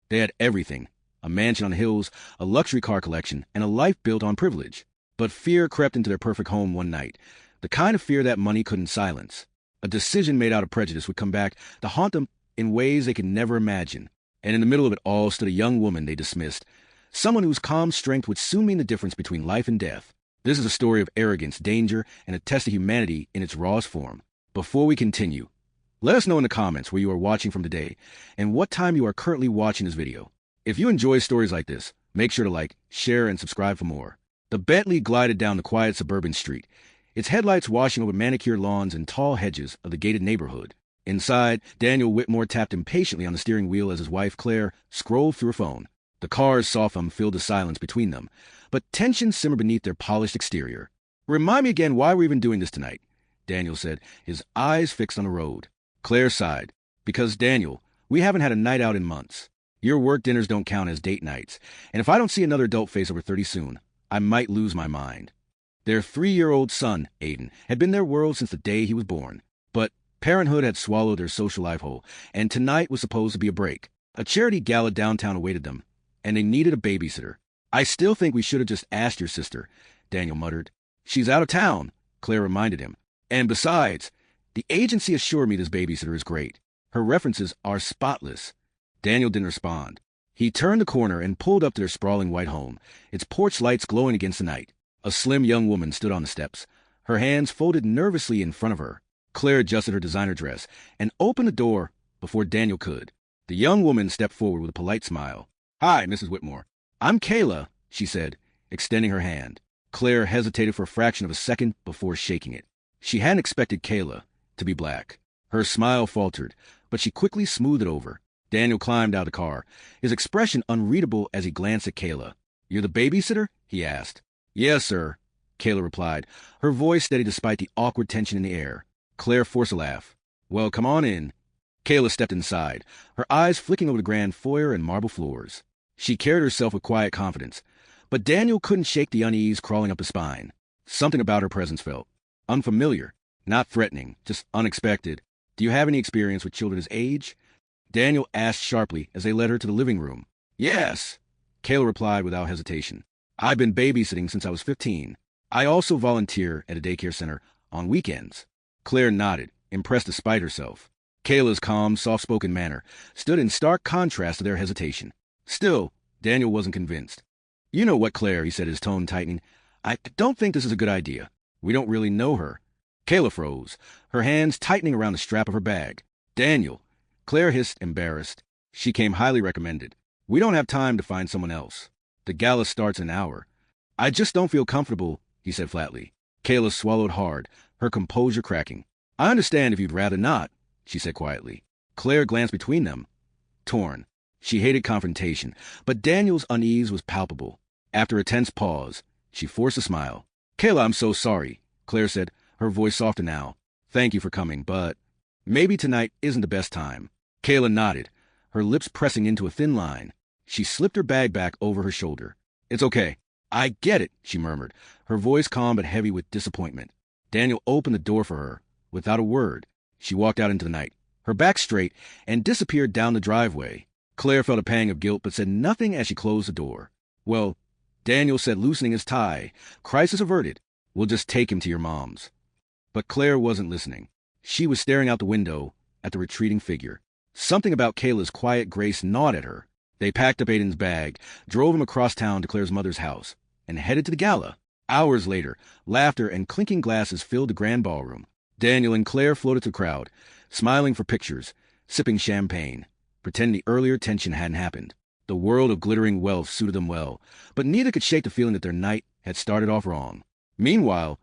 They had everything: a mansion on the hills, a luxury car collection, and a life built on privilege. But fear crept into their perfect home one night, the kind of fear that money couldn't silence. A decision made out of prejudice would come back to haunt them in ways they could never imagine. And in the middle of it all stood a young woman they dismissed, someone whose calm strength would soon mean the difference between life and death. This is a story of arrogance, danger, and a test of humanity in its rawest form. Before we continue, let us know in the comments where you are watching from today and what time you are currently watching this video. If you enjoy stories like this, make sure to like, share, and subscribe for more. The Bentley glided down the quiet suburban street, its headlights washing over manicured lawns and tall hedges of the gated neighborhood. Inside, Daniel Whitmore tapped impatiently on the steering wheel as his wife, Claire, scrolled through her phone. The car's soft hum filled the silence between them, but tension simmered beneath their polished exterior. "Remind me again why we're even doing this tonight," Daniel said, his eyes fixed on the road. Claire sighed. "Because, Daniel, we haven't had a night out in months. Your work dinners don't count as date nights, and if I don't see another adult face over 30 soon, I might lose my mind." Their 3-year-old son, Aiden, had been their world since the day he was born. But parenthood had swallowed their social life whole, and tonight was supposed to be a break. A charity gala downtown awaited them, and they needed a babysitter. "I still think we should have just asked your sister," Daniel muttered. "She's out of town," Claire reminded him. "And besides, the agency assured me this babysitter is great. Her references are spotless." Daniel didn't respond. He turned the corner and pulled up to their sprawling white home, its porch lights glowing against the night. A slim young woman stood on the steps, her hands folded nervously in front of her. Claire adjusted her designer dress and opened the door before Daniel could. The young woman stepped forward with a polite smile. "Hi, Mrs. Whitmore. I'm Kayla," she said, extending her hand. Claire hesitated for a fraction of a second before shaking it. She hadn't expected Kayla to be black. Her smile faltered, but she quickly smoothed it over. Daniel climbed out of the car, his expression unreadable as he glanced at Kayla. "You're the babysitter?" he asked. "Yes, sir," Kayla replied, her voice steady despite the awkward tension in the air. Claire forced a laugh. "Well, come on in." Kayla stepped inside, her eyes flicking over the grand foyer and marble floors. She carried herself with quiet confidence, but Daniel couldn't shake the unease crawling up his spine. Something about her presence felt unfamiliar, not threatening, just unexpected. "Do you have any experience with children his age?" Daniel asked sharply as they led her to the living room. "Yes," Kayla replied without hesitation. "I've been babysitting since I was 15. I also volunteer at a daycare center on weekends." Claire nodded, impressed despite herself. Kayla's calm, soft-spoken manner stood in stark contrast to their hesitation. Still, Daniel wasn't convinced. "You know what, Claire," he said, his tone tightening. "I don't think this is a good idea. We don't really know her." Kayla froze, her hands tightening around the strap of her bag. "Daniel," Claire hissed, embarrassed. She came highly recommended. "We don't have time to find someone else. The gala starts in an hour." "I just don't feel comfortable," he said flatly. Kayla swallowed hard, her composure cracking. "I understand if you'd rather not," she said quietly. Claire glanced between them, torn. She hated confrontation, but Daniel's unease was palpable. After a tense pause, she forced a smile. "Kayla, I'm so sorry," Claire said, her voice softer now. "Thank you for coming, but maybe tonight isn't the best time." Kayla nodded, her lips pressing into a thin line. She slipped her bag back over her shoulder. "It's okay. I get it," she murmured, her voice calm but heavy with disappointment. Daniel opened the door for her. Without a word, she walked out into the night, her back straight, and disappeared down the driveway. Claire felt a pang of guilt but said nothing as she closed the door. "Well," Daniel said, loosening his tie, "crisis averted. We'll just take him to your mom's." But Claire wasn't listening. She was staring out the window at the retreating figure. Something about Kayla's quiet grace gnawed at her. They packed up Aiden's bag, drove him across town to Claire's mother's house, and headed to the gala. Hours later, laughter and clinking glasses filled the grand ballroom. Daniel and Claire floated to the crowd, smiling for pictures, sipping champagne, pretending the earlier tension hadn't happened. The world of glittering wealth suited them well, but neither could shake the feeling that their night had started off wrong. Meanwhile,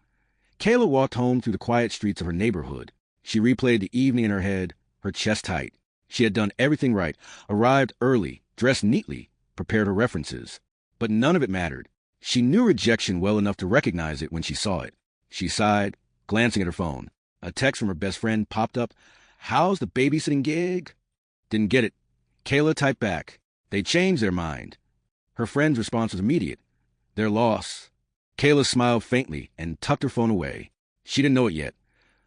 Kayla walked home through the quiet streets of her neighborhood. She replayed the evening in her head, her chest tight. She had done everything right, arrived early, dressed neatly, prepared her references. But none of it mattered. She knew rejection well enough to recognize it when she saw it. She sighed, glancing at her phone. A text from her best friend popped up. "How's the babysitting gig?" "Didn't get it." Kayla typed back. "They changed their mind." Her friend's response was immediate. "Their loss." Kayla smiled faintly and tucked her phone away. She didn't know it yet,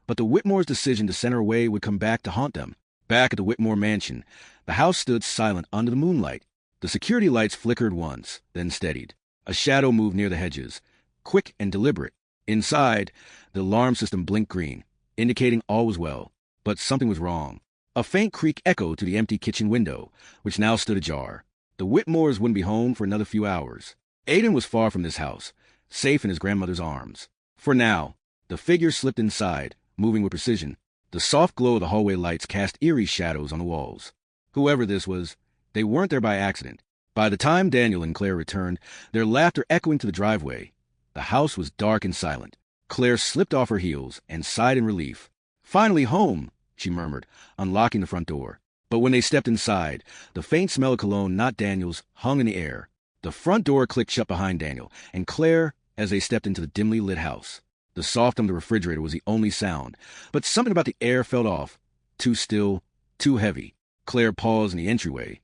but the Whitmore's decision to send her away would come back to haunt them. Back at the Whitmore mansion, the house stood silent under the moonlight. The security lights flickered once, then steadied. A shadow moved near the hedges, quick and deliberate. Inside, the alarm system blinked green, indicating all was well. But something was wrong. A faint creak echoed to the empty kitchen window, which now stood ajar. The Whitmores wouldn't be home for another few hours. Aiden was far from this house, safe in his grandmother's arms. For now, the figure slipped inside, moving with precision. The soft glow of the hallway lights cast eerie shadows on the walls. Whoever this was, they weren't there by accident. By the time Daniel and Claire returned, their laughter echoing to the driveway, the house was dark and silent. Claire slipped off her heels and sighed in relief. "Finally home," she murmured, unlocking the front door. But when they stepped inside, the faint smell of cologne, not Daniel's, hung in the air. The front door clicked shut behind Daniel and Claire as they stepped into the dimly lit house. The soft hum of the refrigerator was the only sound, but something about the air felt off. Too still, too heavy. Claire paused in the entryway,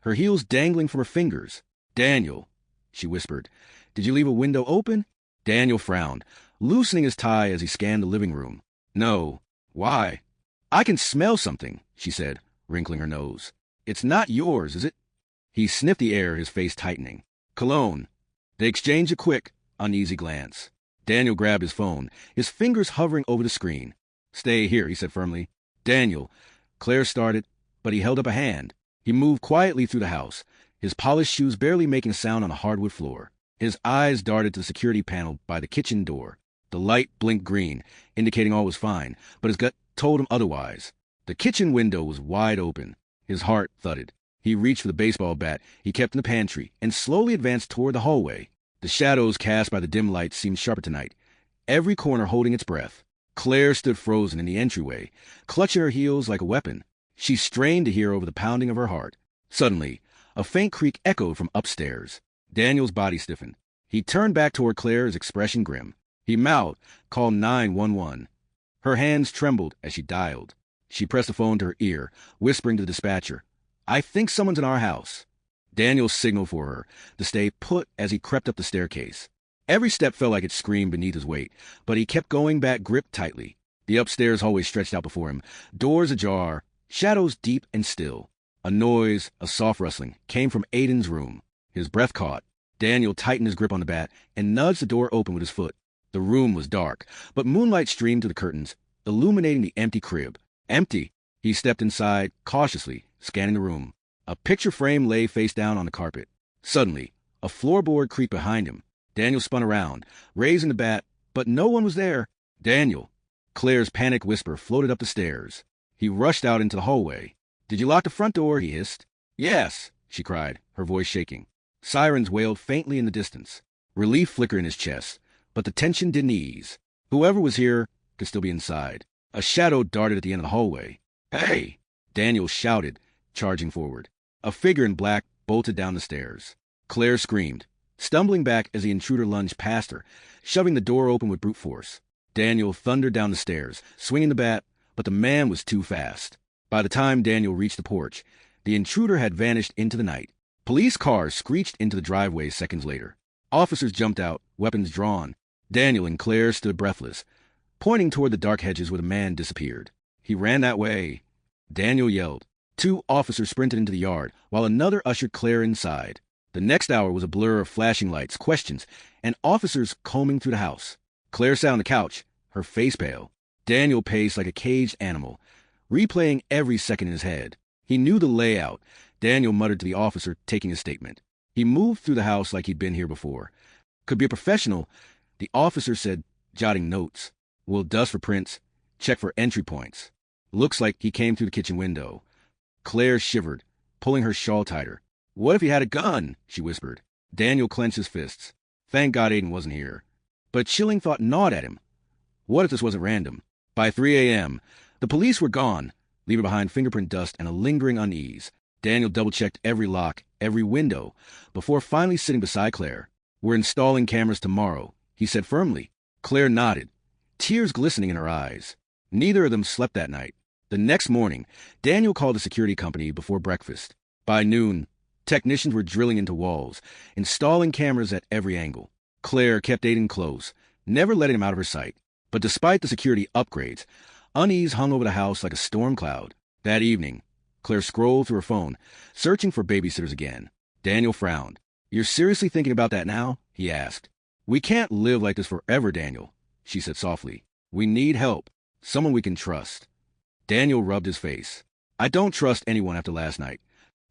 her heels dangling from her fingers. "Daniel," she whispered, "did you leave a window open?" Daniel frowned, loosening his tie as he scanned the living room. "No. Why?" "I can smell something," she said, wrinkling her nose. "It's not yours, is it?" He sniffed the air, his face tightening. "Cologne." They exchanged a quick, uneasy glance. Daniel grabbed his phone, his fingers hovering over the screen. "Stay here," he said firmly. "Daniel." Claire started, but he held up a hand. He moved quietly through the house, his polished shoes barely making a sound on the hardwood floor. His eyes darted to the security panel by the kitchen door. The light blinked green, indicating all was fine, but his gut told him otherwise. The kitchen window was wide open. His heart thudded. He reached for the baseball bat he kept in the pantry and slowly advanced toward the hallway. The shadows cast by the dim lights seemed sharper tonight, every corner holding its breath. Claire stood frozen in the entryway, clutching her heels like a weapon. She strained to hear over the pounding of her heart. Suddenly, a faint creak echoed from upstairs. Daniel's body stiffened. He turned back toward Claire, his expression grim. He mouthed, "Call 911. Her hands trembled as she dialed. She pressed the phone to her ear, whispering to the dispatcher, "I think someone's in our house." Daniel signaled for her to stay put as he crept up the staircase. Every step felt like it screamed beneath his weight, but he kept going back, gripped tightly. The upstairs hallway stretched out before him, doors ajar, shadows deep and still. A noise, a soft rustling, came from Aiden's room. His breath caught. Daniel tightened his grip on the bat and nudged the door open with his foot. The room was dark, but moonlight streamed through the curtains, illuminating the empty crib. Empty. He stepped inside, cautiously, scanning the room. A picture frame lay face down on the carpet. Suddenly, a floorboard creaked behind him. Daniel spun around, raising the bat, but no one was there. "Daniel." Claire's panicked whisper floated up the stairs. He rushed out into the hallway. "Did you lock the front door?" he hissed. "Yes," she cried, her voice shaking. Sirens wailed faintly in the distance. Relief flickered in his chest, but the tension didn't ease. Whoever was here could still be inside. A shadow darted at the end of the hallway. "Hey!" Daniel shouted, charging forward. A figure in black bolted down the stairs. Claire screamed, stumbling back as the intruder lunged past her, shoving the door open with brute force. Daniel thundered down the stairs, swinging the bat, but the man was too fast. By the time Daniel reached the porch, the intruder had vanished into the night. Police cars screeched into the driveway seconds later. Officers jumped out, weapons drawn. Daniel and Claire stood breathless, pointing toward the dark hedges where the man disappeared. "He ran that way," Daniel yelled. 2 officers sprinted into the yard, while another ushered Claire inside. The next hour was a blur of flashing lights, questions, and officers combing through the house. Claire sat on the couch, her face pale. Daniel paced like a caged animal, replaying every second in his head. He knew the layout. Daniel muttered to the officer, taking his statement. He moved through the house like he'd been here before. "Could be a professional," the officer said, jotting notes. "We'll dust for prints, check for entry points. Looks like he came through the kitchen window." Claire shivered, pulling her shawl tighter. "What if he had a gun?" she whispered. Daniel clenched his fists. Thank God Aiden wasn't here. But chilling thought gnawed at him. What if this wasn't random? By 3 a.m., the police were gone, leaving behind fingerprint dust and a lingering unease. Daniel double-checked every lock, every window, before finally sitting beside Claire. "We're installing cameras tomorrow," he said firmly. Claire nodded, tears glistening in her eyes. Neither of them slept that night. The next morning, Daniel called the security company before breakfast. By noon, technicians were drilling into walls, installing cameras at every angle. Claire kept Aiden close, never letting him out of her sight. But despite the security upgrades, unease hung over the house like a storm cloud. That evening, Claire scrolled through her phone, searching for babysitters again. Daniel frowned. "You're seriously thinking about that now?" he asked. "We can't live like this forever, Daniel," she said softly. "We need help. Someone we can trust." Daniel rubbed his face. "I don't trust anyone after last night."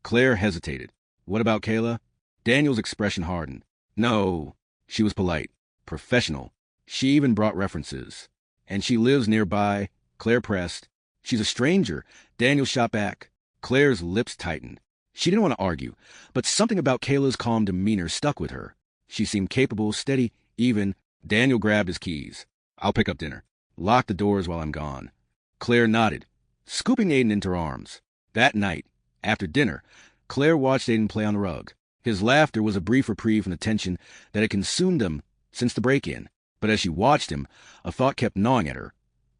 Claire hesitated. "What about Kayla?" Daniel's expression hardened. "No." She was polite, professional. She even brought references. "And she lives nearby," Claire pressed. "She's a stranger." Daniel shot back. Claire's lips tightened. She didn't want to argue, but something about Kayla's calm demeanor stuck with her. She seemed capable, steady, even. Daniel grabbed his keys. "I'll pick up dinner. Lock the doors while I'm gone." Claire nodded, scooping Aiden into her arms. That night, after dinner, Claire watched Aiden play on the rug. His laughter was a brief reprieve from the tension that had consumed him since the break-in. But as she watched him, a thought kept gnawing at her.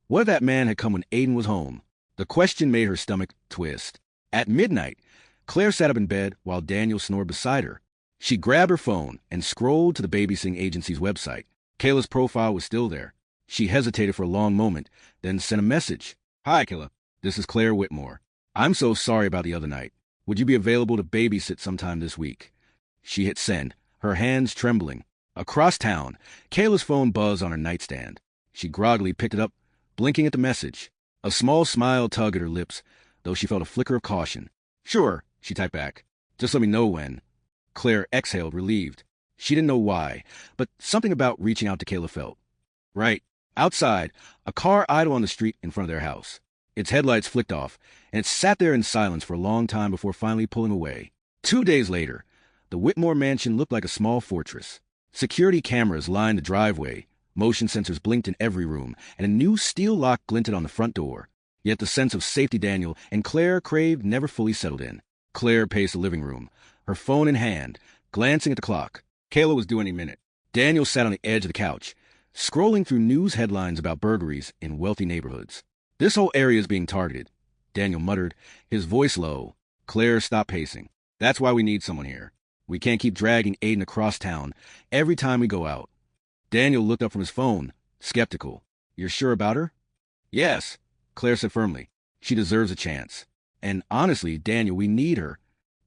What if that man had come when Aiden was home? The question made her stomach twist. At midnight, Claire sat up in bed while Daniel snored beside her. She grabbed her phone and scrolled to the babysitting agency's website. Kayla's profile was still there. She hesitated for a long moment, then sent a message. "Hi, Kayla. This is Claire Whitmore. I'm so sorry about the other night. Would you be available to babysit sometime this week?" She hit send, her hands trembling. Across town, Kayla's phone buzzed on her nightstand. She groggily picked it up, blinking at the message. A small smile tugged at her lips, though she felt a flicker of caution. "Sure," she typed back. "Just let me know when." Claire exhaled, relieved. She didn't know why, but something about reaching out to Kayla felt right. Outside, a car idled on the street in front of their house. Its headlights flicked off, and it sat there in silence for a long time before finally pulling away. 2 days later, the Whitmore mansion looked like a small fortress. Security cameras lined the driveway, motion sensors blinked in every room, and a new steel lock glinted on the front door. Yet the sense of safety Daniel and Claire craved never fully settled in. Claire paced the living room, her phone in hand, glancing at the clock. Kayla was due any minute. Daniel sat on the edge of the couch, scrolling through news headlines about burglaries in wealthy neighborhoods. "This whole area is being targeted," Daniel muttered, his voice low. Claire stopped pacing. "That's why we need someone here. We can't keep dragging Aiden across town every time we go out." Daniel looked up from his phone, skeptical. "You're sure about her?" "Yes," Claire said firmly. "She deserves a chance. And honestly, Daniel, we need her."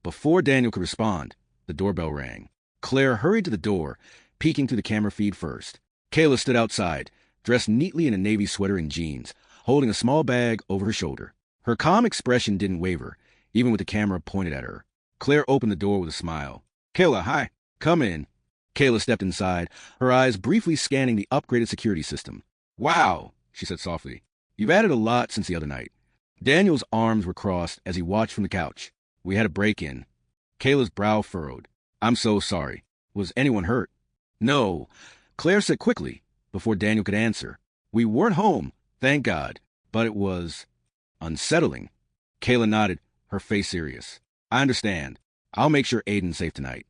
Before Daniel could respond, the doorbell rang. Claire hurried to the door, peeking through the camera feed first. Kayla stood outside, dressed neatly in a navy sweater and jeans, holding a small bag over her shoulder. Her calm expression didn't waver, even with the camera pointed at her. Claire opened the door with a smile. "Kayla, hi. Come in." Kayla stepped inside, her eyes briefly scanning the upgraded security system. "Wow," she said softly. "You've added a lot since the other night." Daniel's arms were crossed as he watched from the couch. "We had a break-in." Kayla's brow furrowed. "I'm so sorry. Was anyone hurt?" "No," Claire said quickly, before Daniel could answer. "We weren't home, thank God, but it was unsettling." Kayla nodded, her face serious. "I understand. I'll make sure Aiden's safe tonight."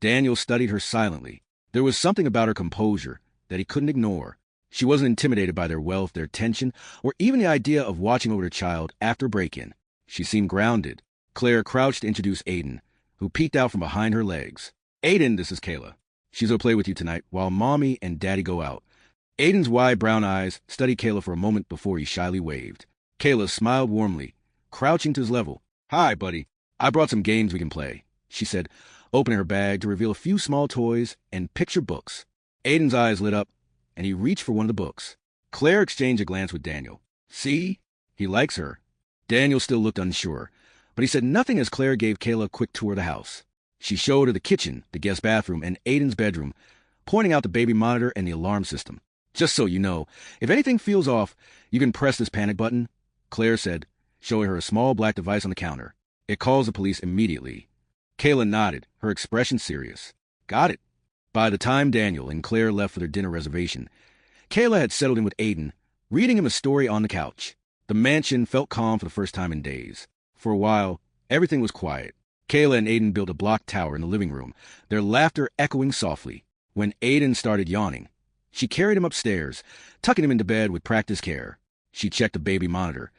Daniel studied her silently. There was something about her composure that he couldn't ignore. She wasn't intimidated by their wealth, their tension, or even the idea of watching over their child after a break-in. She seemed grounded. Claire crouched to introduce Aiden, who peeked out from behind her legs. "Aiden, this is Kayla. She's gonna play with you tonight while Mommy and Daddy go out." Aiden's wide brown eyes studied Kayla for a moment before he shyly waved. Kayla smiled warmly, crouching to his level. "Hi, buddy. I brought some games we can play," she said, opening her bag to reveal a few small toys and picture books. Aiden's eyes lit up, and he reached for one of the books. Claire exchanged a glance with Daniel. "See? He likes her." Daniel still looked unsure, but he said nothing as Claire gave Kayla a quick tour of the house. She showed her the kitchen, the guest bathroom, and Aiden's bedroom, pointing out the baby monitor and the alarm system. "Just so you know, if anything feels off, you can press this panic button," Claire said, showing her a small black device on the counter. "It calls the police immediately." Kayla nodded, her expression serious. "Got it." By the time Daniel and Claire left for their dinner reservation, Kayla had settled in with Aiden, reading him a story on the couch. The mansion felt calm for the first time in days. For a while, everything was quiet. Kayla and Aiden built a block tower in the living room, their laughter echoing softly. When Aiden started yawning, she carried him upstairs, tucking him into bed with practiced care. She checked the baby monitor,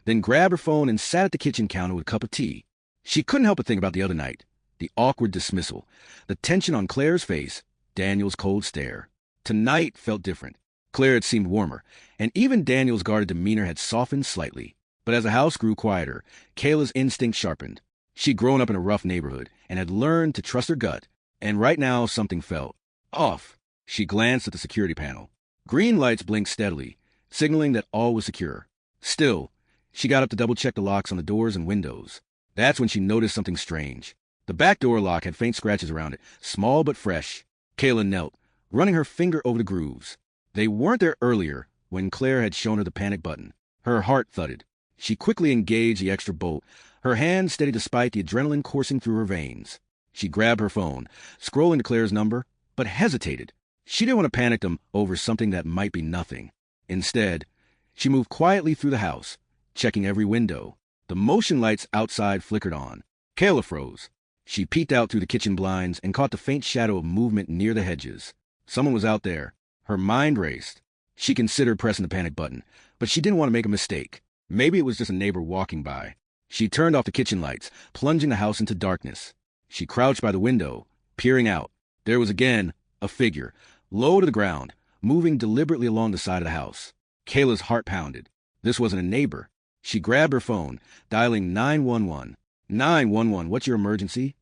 then grabbed her phone and sat at the kitchen counter with a cup of tea. She couldn't help but think about the other night, the awkward dismissal, the tension on Claire's face, Daniel's cold stare. Tonight felt different. Claire had seemed warmer, and even Daniel's guarded demeanor had softened slightly. But as the house grew quieter, Kayla's instinct sharpened. She'd grown up in a rough neighborhood and had learned to trust her gut. And right now, something felt off. She glanced at the security panel. Green lights blinked steadily, signaling that all was secure. Still, she got up to double-check the locks on the doors and windows. That's when she noticed something strange. The back door lock had faint scratches around it, small but fresh. Kayla knelt, running her finger over the grooves. They weren't there earlier, when Claire had shown her the panic button. Her heart thudded. She quickly engaged the extra bolt, her hand steady despite the adrenaline coursing through her veins. She grabbed her phone, scrolling to Claire's number, but hesitated. She didn't want to panic them over something that might be nothing. Instead, she moved quietly through the house, checking every window. The motion lights outside flickered on. Kayla froze. She peeked out through the kitchen blinds and caught the faint shadow of movement near the hedges. Someone was out there. Her mind raced. She considered pressing the panic button, but she didn't want to make a mistake. Maybe it was just a neighbor walking by. She turned off the kitchen lights, plunging the house into darkness. She crouched by the window, peering out. There was again a figure, low to the ground, moving deliberately along the side of the house. Kayla's heart pounded. This wasn't a neighbor. She grabbed her phone, dialing 911. 911, what's your emergency?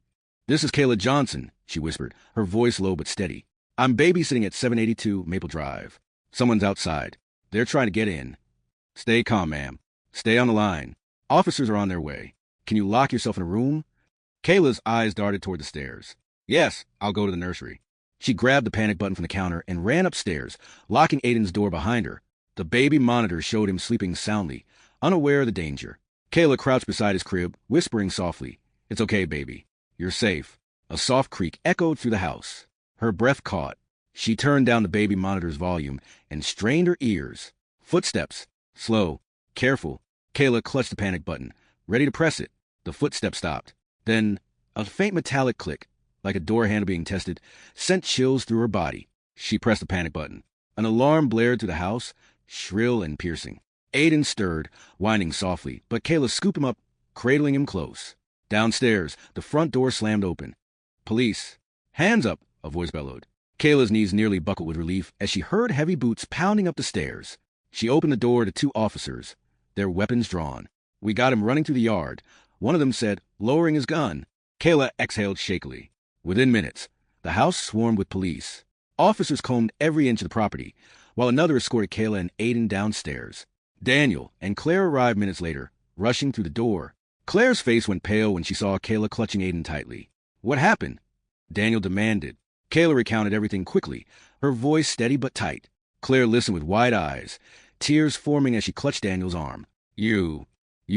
This is Kayla Johnson, she whispered, her voice low but steady. I'm babysitting at 782 Maple Drive. Someone's outside. They're trying to get in. Stay calm, ma'am. Stay on the line. Officers are on their way. Can you lock yourself in a room? Kayla's eyes darted toward the stairs. Yes, I'll go to the nursery. She grabbed the panic button from the counter and ran upstairs, locking Aiden's door behind her. The baby monitor showed him sleeping soundly, unaware of the danger. Kayla crouched beside his crib, whispering softly, It's okay, baby. You're safe. A soft creak echoed through the house. Her breath caught. She turned down the baby monitor's volume and strained her ears. Footsteps. Slow. Careful. Kayla clutched the panic button, ready to press it. The footsteps stopped. Then, a faint metallic click, like a door handle being tested, sent chills through her body. She pressed the panic button. An alarm blared through the house, shrill and piercing. Aiden stirred, whining softly, but Kayla scooped him up, cradling him close. Downstairs, the front door slammed open. Police. Hands up, a voice bellowed. Kayla's knees nearly buckled with relief as she heard heavy boots pounding up the stairs. She opened the door to two officers, their weapons drawn. We got him running through the yard. One of them said, lowering his gun. Kayla exhaled shakily. Within minutes, the house swarmed with police. Officers combed every inch of the property, while another escorted Kayla and Aiden downstairs. Daniel and Claire arrived minutes later, rushing through the door. Claire's face went pale when she saw Kayla clutching Aiden tightly. What happened? Daniel demanded. Kayla recounted everything quickly, her voice steady but tight. Claire listened with wide eyes, tears forming as she clutched Daniel's arm. You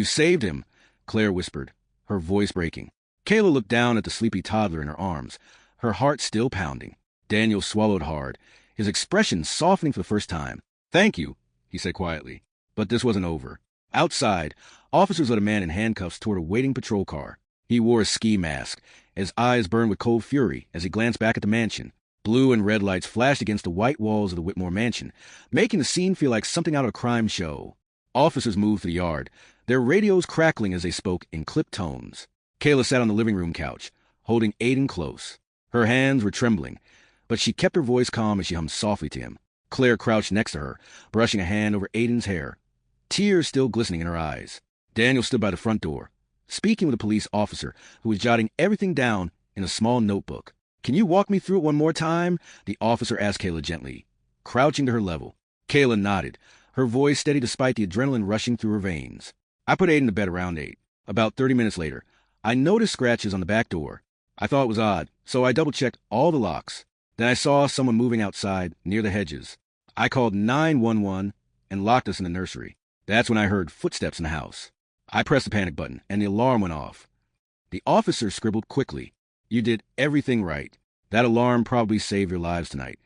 saved him, Claire whispered, her voice breaking. Kayla looked down at the sleepy toddler in her arms, her heart still pounding. Daniel swallowed hard, his expression softening for the first time. Thank you, he said quietly. But this wasn't over. Outside, officers led a man in handcuffs toward a waiting patrol car. He wore a ski mask, his eyes burned with cold fury as he glanced back at the mansion. Blue and red lights flashed against the white walls of the Whitmore mansion, making the scene feel like something out of a crime show. Officers moved through the yard, their radios crackling as they spoke in clipped tones. Kayla sat on the living room couch, holding Aiden close. Her hands were trembling, but she kept her voice calm as she hummed softly to him. Claire crouched next to her, brushing a hand over Aiden's hair, tears still glistening in her eyes. Daniel stood by the front door, speaking with a police officer who was jotting everything down in a small notebook. Can you walk me through it one more time? The officer asked Kayla gently, crouching to her level. Kayla nodded, her voice steady despite the adrenaline rushing through her veins. I put Aiden to bed around 8. About 30 minutes later, I noticed scratches on the back door. I thought it was odd, so I double-checked all the locks. Then I saw someone moving outside, near the hedges. I called 911 and locked us in the nursery. That's when I heard footsteps in the house. I pressed the panic button, and the alarm went off. The officer scribbled quickly. You did everything right. That alarm probably saved your lives tonight.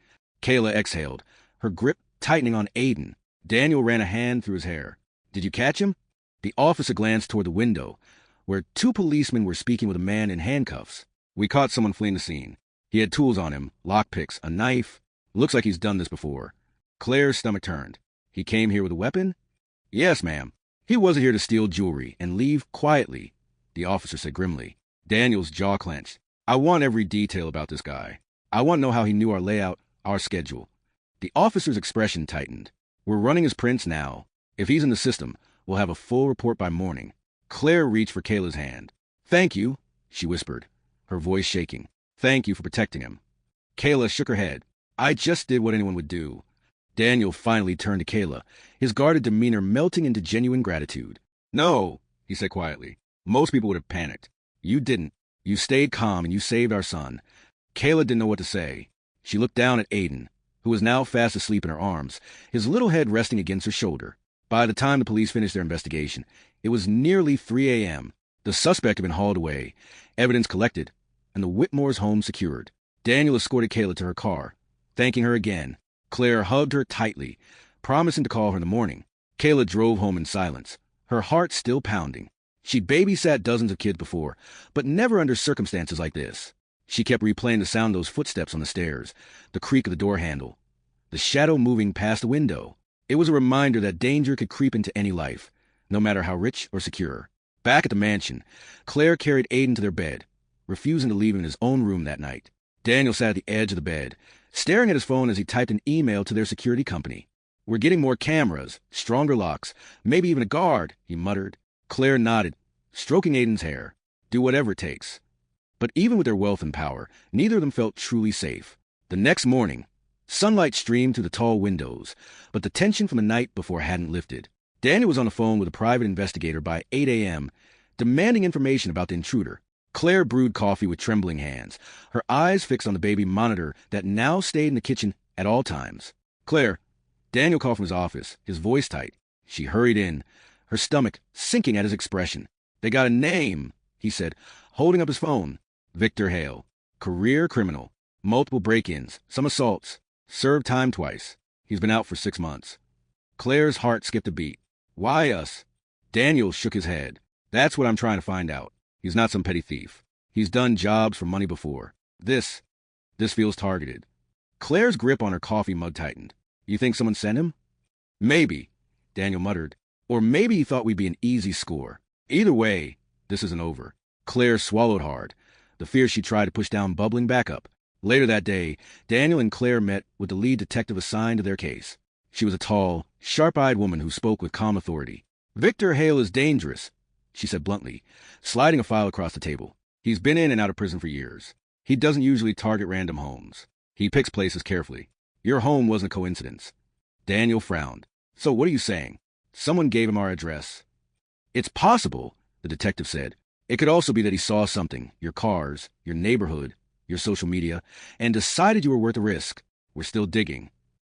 Kayla exhaled, her grip tightening on Aiden. Daniel ran a hand through his hair. Did you catch him? The officer glanced toward the window, where two policemen were speaking with a man in handcuffs. We caught someone fleeing the scene. He had tools on him, lockpicks, a knife. Looks like he's done this before. Claire's stomach turned. He came here with a weapon? Yes, ma'am. He wasn't here to steal jewelry and leave quietly, the officer said grimly. Daniel's jaw clenched. I want every detail about this guy. I want to know how he knew our layout, our schedule. The officer's expression tightened. We're running his prints now. If he's in the system, We'll have a full report by morning. Claire reached for Kayla's hand. Thank you, she whispered, her voice shaking. Thank you for protecting him. Kayla shook her head. I just did what anyone would do. Daniel finally turned to Kayla, his guarded demeanor melting into genuine gratitude. No, he said quietly. Most people would have panicked. You didn't. You stayed calm and you saved our son. Kayla didn't know what to say. She looked down at Aiden, who was now fast asleep in her arms, his little head resting against her shoulder. By the time the police finished their investigation, it was nearly 3 a.m. The suspect had been hauled away, evidence collected, and the Whitmore's home secured. Daniel escorted Kayla to her car. Thanking her again, Claire hugged her tightly, promising to call her in the morning. Kayla drove home in silence, her heart still pounding. She'd babysat dozens of kids before, but never under circumstances like this. She kept replaying the sound of those footsteps on the stairs, the creak of the door handle, the shadow moving past the window. It was a reminder that danger could creep into any life, no matter how rich or secure. Back at the mansion, Claire carried Aiden to their bed, refusing to leave him in his own room that night. Daniel sat at the edge of the bed, staring at his phone as he typed an email to their security company. We're getting more cameras, stronger locks, maybe even a guard, he muttered. Claire nodded, stroking Aiden's hair. Do whatever it takes. But even with their wealth and power, neither of them felt truly safe. The next morning, sunlight streamed through the tall windows, but the tension from the night before hadn't lifted. Daniel was on the phone with a private investigator by 8 a.m., demanding information about the intruder. Claire brewed coffee with trembling hands, her eyes fixed on the baby monitor that now stayed in the kitchen at all times. Claire, Daniel called from his office, his voice tight. She hurried in, her stomach sinking at his expression. They got a name, he said, holding up his phone. Victor Hale, career criminal, multiple break-ins, some assaults, served time twice. He's been out for 6 months. Claire's heart skipped a beat. Why us? Daniel shook his head. That's what I'm trying to find out. He's not some petty thief. He's done jobs for money before. This feels targeted. Claire's grip on her coffee mug tightened. You think someone sent him? Maybe, Daniel muttered. Or maybe he thought we'd be an easy score. Either way, this isn't over. Claire swallowed hard, the fear she tried to push down bubbling back up. Later that day, Daniel and Claire met with the lead detective assigned to their case. She was a tall, sharp-eyed woman who spoke with calm authority. Victor Hale is dangerous, she said bluntly, sliding a file across the table. He's been in and out of prison for years. He doesn't usually target random homes. He picks places carefully. Your home wasn't a coincidence. Daniel frowned. So what are you saying? Someone gave him our address. It's possible, the detective said. It could also be that he saw something, your cars, your neighborhood, your social media, and decided you were worth the risk. We're still digging.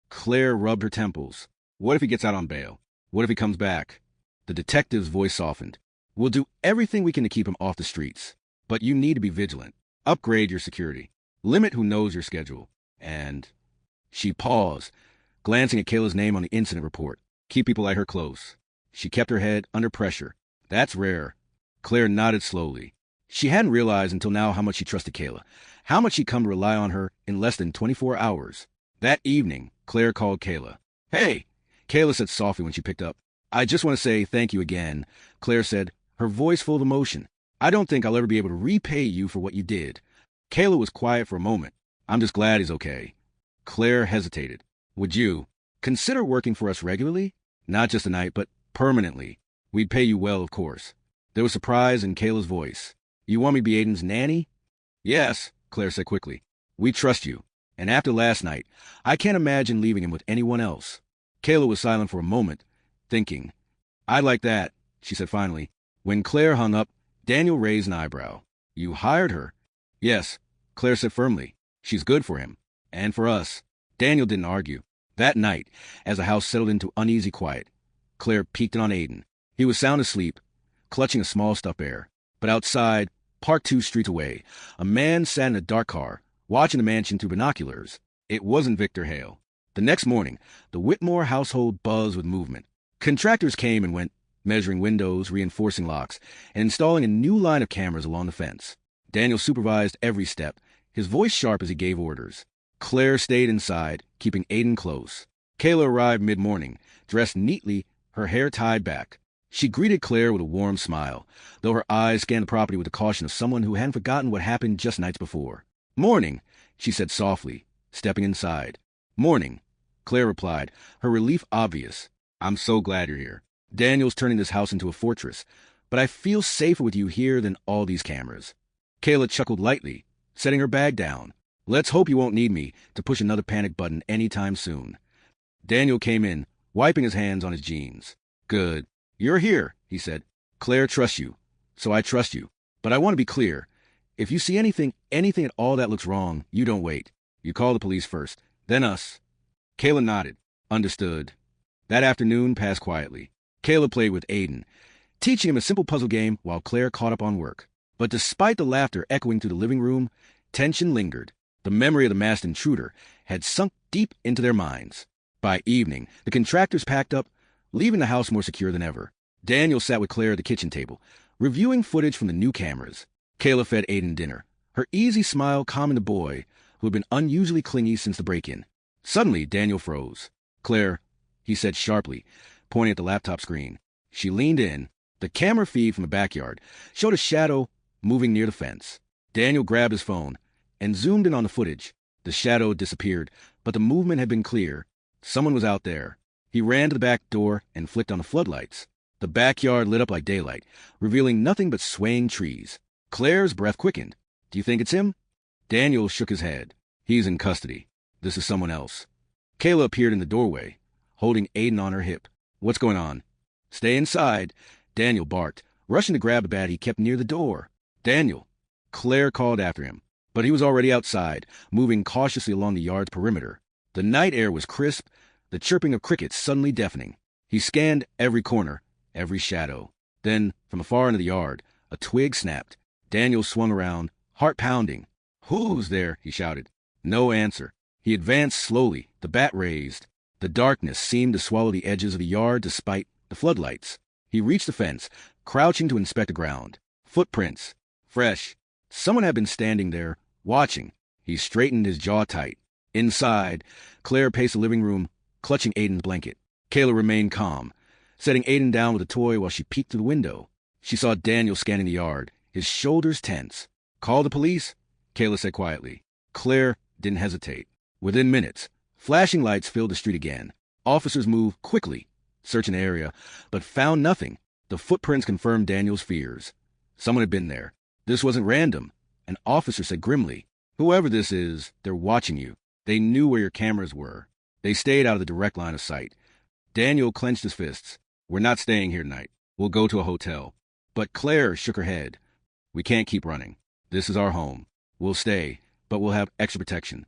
Claire rubbed her temples. What if he gets out on bail? What if he comes back? The detective's voice softened. We'll do everything we can to keep him off the streets. But you need to be vigilant. Upgrade your security. Limit who knows your schedule. And... She paused, glancing at Kayla's name on the incident report. Keep people like her close. She kept her head under pressure. That's rare. Claire nodded slowly. She hadn't realized until now how much she trusted Kayla, how much she'd come to rely on her in less than 24 hours. That evening, Claire called Kayla. Hey, Kayla said softly when she picked up. I just want to say thank you again, Claire said, her voice full of emotion. I don't think I'll ever be able to repay you for what you did. Kayla was quiet for a moment. I'm just glad he's okay. Claire hesitated. Would you consider working for us regularly? Not just a night, but permanently. We'd pay you well, of course. There was surprise in Kayla's voice. You want me to be Aiden's nanny? Yes, Claire said quickly. We trust you. And after last night, I can't imagine leaving him with anyone else. Kayla was silent for a moment, thinking. I like that, she said finally. When Claire hung up, Daniel raised an eyebrow. You hired her? Yes, Claire said firmly. She's good for him. And for us. Daniel didn't argue. That night, as the house settled into uneasy quiet, Claire peeked in on Aiden. He was sound asleep, clutching a small stuffed bear. But outside, parked 2 streets away, a man sat in a dark car, watching the mansion through binoculars. It wasn't Victor Hale. The next morning, the Whitmore household buzzed with movement. Contractors came and went, measuring windows, reinforcing locks, and installing a new line of cameras along the fence. Daniel supervised every step, his voice sharp as he gave orders. Claire stayed inside, keeping Aiden close. Kayla arrived mid-morning, dressed neatly, her hair tied back. She greeted Claire with a warm smile, though her eyes scanned the property with the caution of someone who hadn't forgotten what happened just nights before. Morning, she said softly, stepping inside. Morning, Claire replied, her relief obvious. I'm so glad you're here. Daniel's turning this house into a fortress, but I feel safer with you here than all these cameras. Kayla chuckled lightly, setting her bag down. Let's hope you won't need me to push another panic button anytime soon. Daniel came in, wiping his hands on his jeans. Good. You're here, he said. Claire trusts you, so I trust you. But I want to be clear. If you see anything at all that looks wrong, you don't wait. You call the police first, then us. Kayla nodded. Understood. That afternoon passed quietly. Kayla played with Aiden, teaching him a simple puzzle game while Claire caught up on work. But despite the laughter echoing through the living room, tension lingered. The memory of the masked intruder had sunk deep into their minds. By evening, the contractors packed up, leaving the house more secure than ever. Daniel sat with Claire at the kitchen table, reviewing footage from the new cameras. Kayla fed Aiden dinner, her easy smile calming the boy, who had been unusually clingy since the break-in. Suddenly, Daniel froze. Claire, he said sharply, pointing at the laptop screen. She leaned in. The camera feed from the backyard showed a shadow moving near the fence. Daniel grabbed his phone and zoomed in on the footage. The shadow disappeared, but the movement had been clear. Someone was out there. He ran to the back door and flicked on the floodlights. The backyard lit up like daylight, revealing nothing but swaying trees. Claire's breath quickened. Do you think it's him? Daniel shook his head. He's in custody. This is someone else. Kayla appeared in the doorway, holding Aiden on her hip. What's going on? Stay inside, Daniel barked, rushing to grab the bat he kept near the door. Daniel. Claire called after him, but he was already outside, moving cautiously along the yard's perimeter. The night air was crisp, the chirping of crickets suddenly deafening. He scanned every corner, every shadow. Then, from far into the yard, a twig snapped. Daniel swung around, heart pounding. Who's there? He shouted. No answer. He advanced slowly, the bat raised. The darkness seemed to swallow the edges of the yard despite the floodlights. He reached the fence, crouching to inspect the ground. Footprints. Fresh. Someone had been standing there, watching. He straightened his jaw tight. Inside, Claire paced the living room, clutching Aiden's blanket. Kayla remained calm, setting Aiden down with a toy while she peeked through the window. She saw Daniel scanning the yard, his shoulders tense. Call the police? Kayla said quietly. Claire didn't hesitate. Within minutes, flashing lights filled the street again. Officers moved quickly, searching the area, but found nothing. The footprints confirmed Daniel's fears. Someone had been there. This wasn't random. An officer said grimly, whoever this is, they're watching you. They knew where your cameras were. They stayed out of the direct line of sight. Daniel clenched his fists. We're not staying here tonight. We'll go to a hotel. But Claire shook her head. We can't keep running. This is our home. We'll stay, but we'll have extra protection.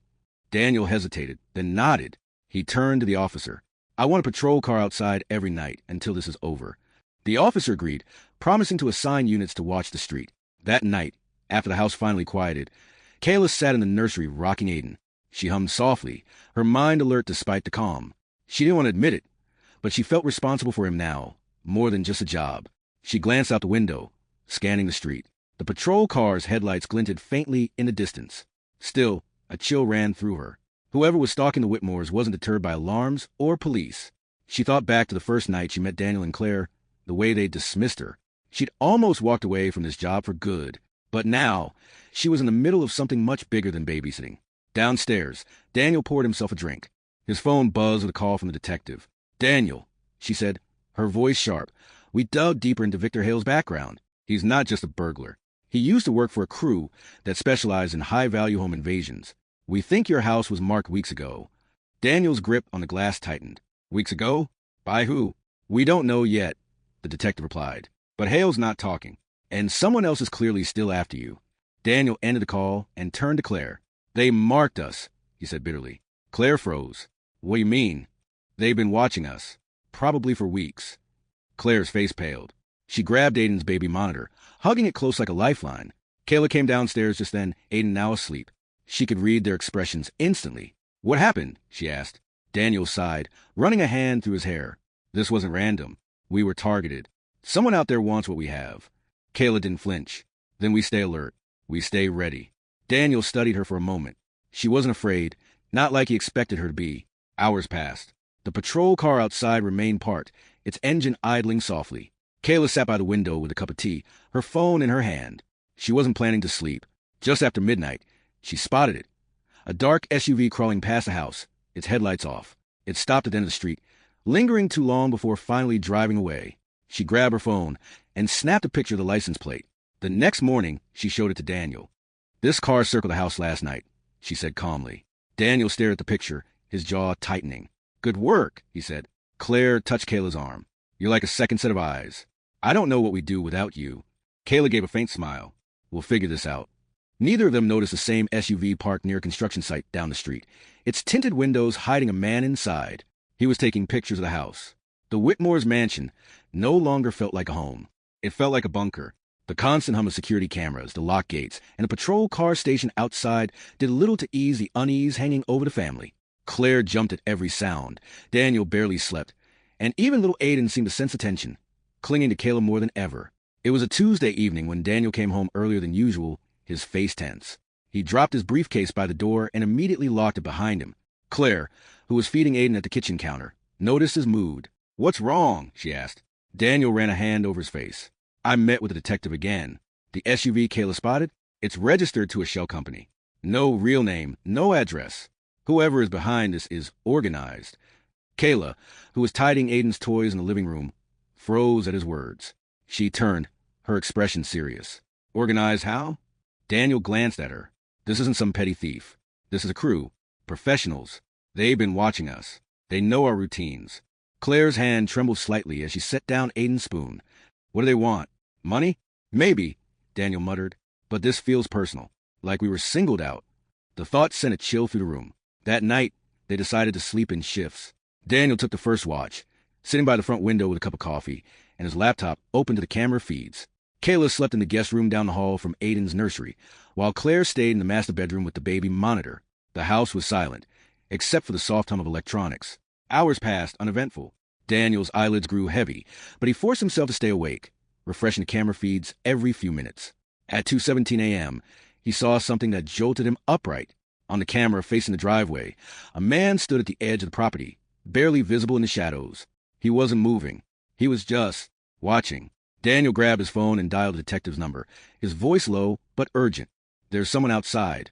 Daniel hesitated, then nodded. He turned to the officer. I want a patrol car outside every night until this is over. The officer agreed, promising to assign units to watch the street. That night, after the house finally quieted, Kayla sat in the nursery rocking Aiden. She hummed softly, her mind alert despite the calm. She didn't want to admit it, but she felt responsible for him now, more than just a job. She glanced out the window, scanning the street. The patrol car's headlights glinted faintly in the distance. Still, a chill ran through her. Whoever was stalking the Whitmores wasn't deterred by alarms or police. She thought back to the first night she met Daniel and Claire, the way they dismissed her. She'd almost walked away from this job for good. But now, she was in the middle of something much bigger than babysitting. Downstairs, Daniel poured himself a drink. His phone buzzed with a call from the detective. Daniel, she said, her voice sharp. We dug deeper into Victor Hale's background. He's not just a burglar. He used to work for a crew that specialized in high-value home invasions. We think your house was marked weeks ago. Daniel's grip on the glass tightened. Weeks ago? By who? We don't know yet, the detective replied. But Hale's not talking, and someone else is clearly still after you. Daniel ended the call and turned to Claire. They marked us, he said bitterly. Claire froze. What do you mean? They've been watching us. Probably for weeks. Claire's face paled. She grabbed Aiden's baby monitor, hugging it close like a lifeline. Kayla came downstairs just then, Aiden now asleep. She could read their expressions instantly. What happened? She asked. Daniel sighed, running a hand through his hair. This wasn't random. We were targeted. Someone out there wants what we have. Kayla didn't flinch. Then we stay alert. We stay ready. Daniel studied her for a moment. She wasn't afraid, not like he expected her to be. Hours passed. The patrol car outside remained parked, its engine idling softly. Kayla sat by the window with a cup of tea, her phone in her hand. She wasn't planning to sleep. Just after midnight, she spotted it. A dark SUV crawling past the house, its headlights off. It stopped at the end of the street, lingering too long before finally driving away. She grabbed her phone and snapped a picture of the license plate. The next morning, she showed it to Daniel. "This car circled the house last night," she said calmly. Daniel stared at the picture, his jaw tightening. "Good work," he said. Claire touched Kayla's arm. "You're like a second set of eyes. I don't know what we'd do without you." Kayla gave a faint smile. "We'll figure this out." Neither of them noticed the same SUV parked near a construction site down the street, its tinted windows hiding a man inside. He was taking pictures of the house. The Whitmore's mansion no longer felt like a home. It felt like a bunker. The constant hum of security cameras, the lock gates, and a patrol car station outside did little to ease the unease hanging over the family. Claire jumped at every sound. Daniel barely slept. And even little Aiden seemed to sense the tension, clinging to Kayla more than ever. It was a Tuesday evening when Daniel came home earlier than usual, his face tense. He dropped his briefcase by the door and immediately locked it behind him. Claire, who was feeding Aiden at the kitchen counter, noticed his mood. "What's wrong?" she asked. Daniel ran a hand over his face. "I met with the detective again. The SUV Kayla spotted? It's registered to a shell company. No real name, no address. Whoever is behind this is organized." Kayla, who was tidying Aiden's toys in the living room, froze at his words. She turned, her expression serious. "Organized how?" Daniel glanced at her. "This isn't some petty thief. This is a crew. Professionals. They've been watching us. They know our routines." Claire's hand trembled slightly as she set down Aiden's spoon. "What do they want? Money?" "Maybe," Daniel muttered. "But this feels personal. Like we were singled out." The thought sent a chill through the room. That night, they decided to sleep in shifts. Daniel took the first watch, sitting by the front window with a cup of coffee and his laptop open to the camera feeds. Kayla slept in the guest room down the hall from Aiden's nursery, while Claire stayed in the master bedroom with the baby monitor. The house was silent, except for the soft hum of electronics. Hours passed, uneventful. Daniel's eyelids grew heavy, but he forced himself to stay awake, refreshing the camera feeds every few minutes. At 2:17 a.m., he saw something that jolted him upright. On the camera facing the driveway, a man stood at the edge of the property, barely visible in the shadows. He wasn't moving. He was just watching. Daniel grabbed his phone and dialed the detective's number, his voice low but urgent. "There's someone outside.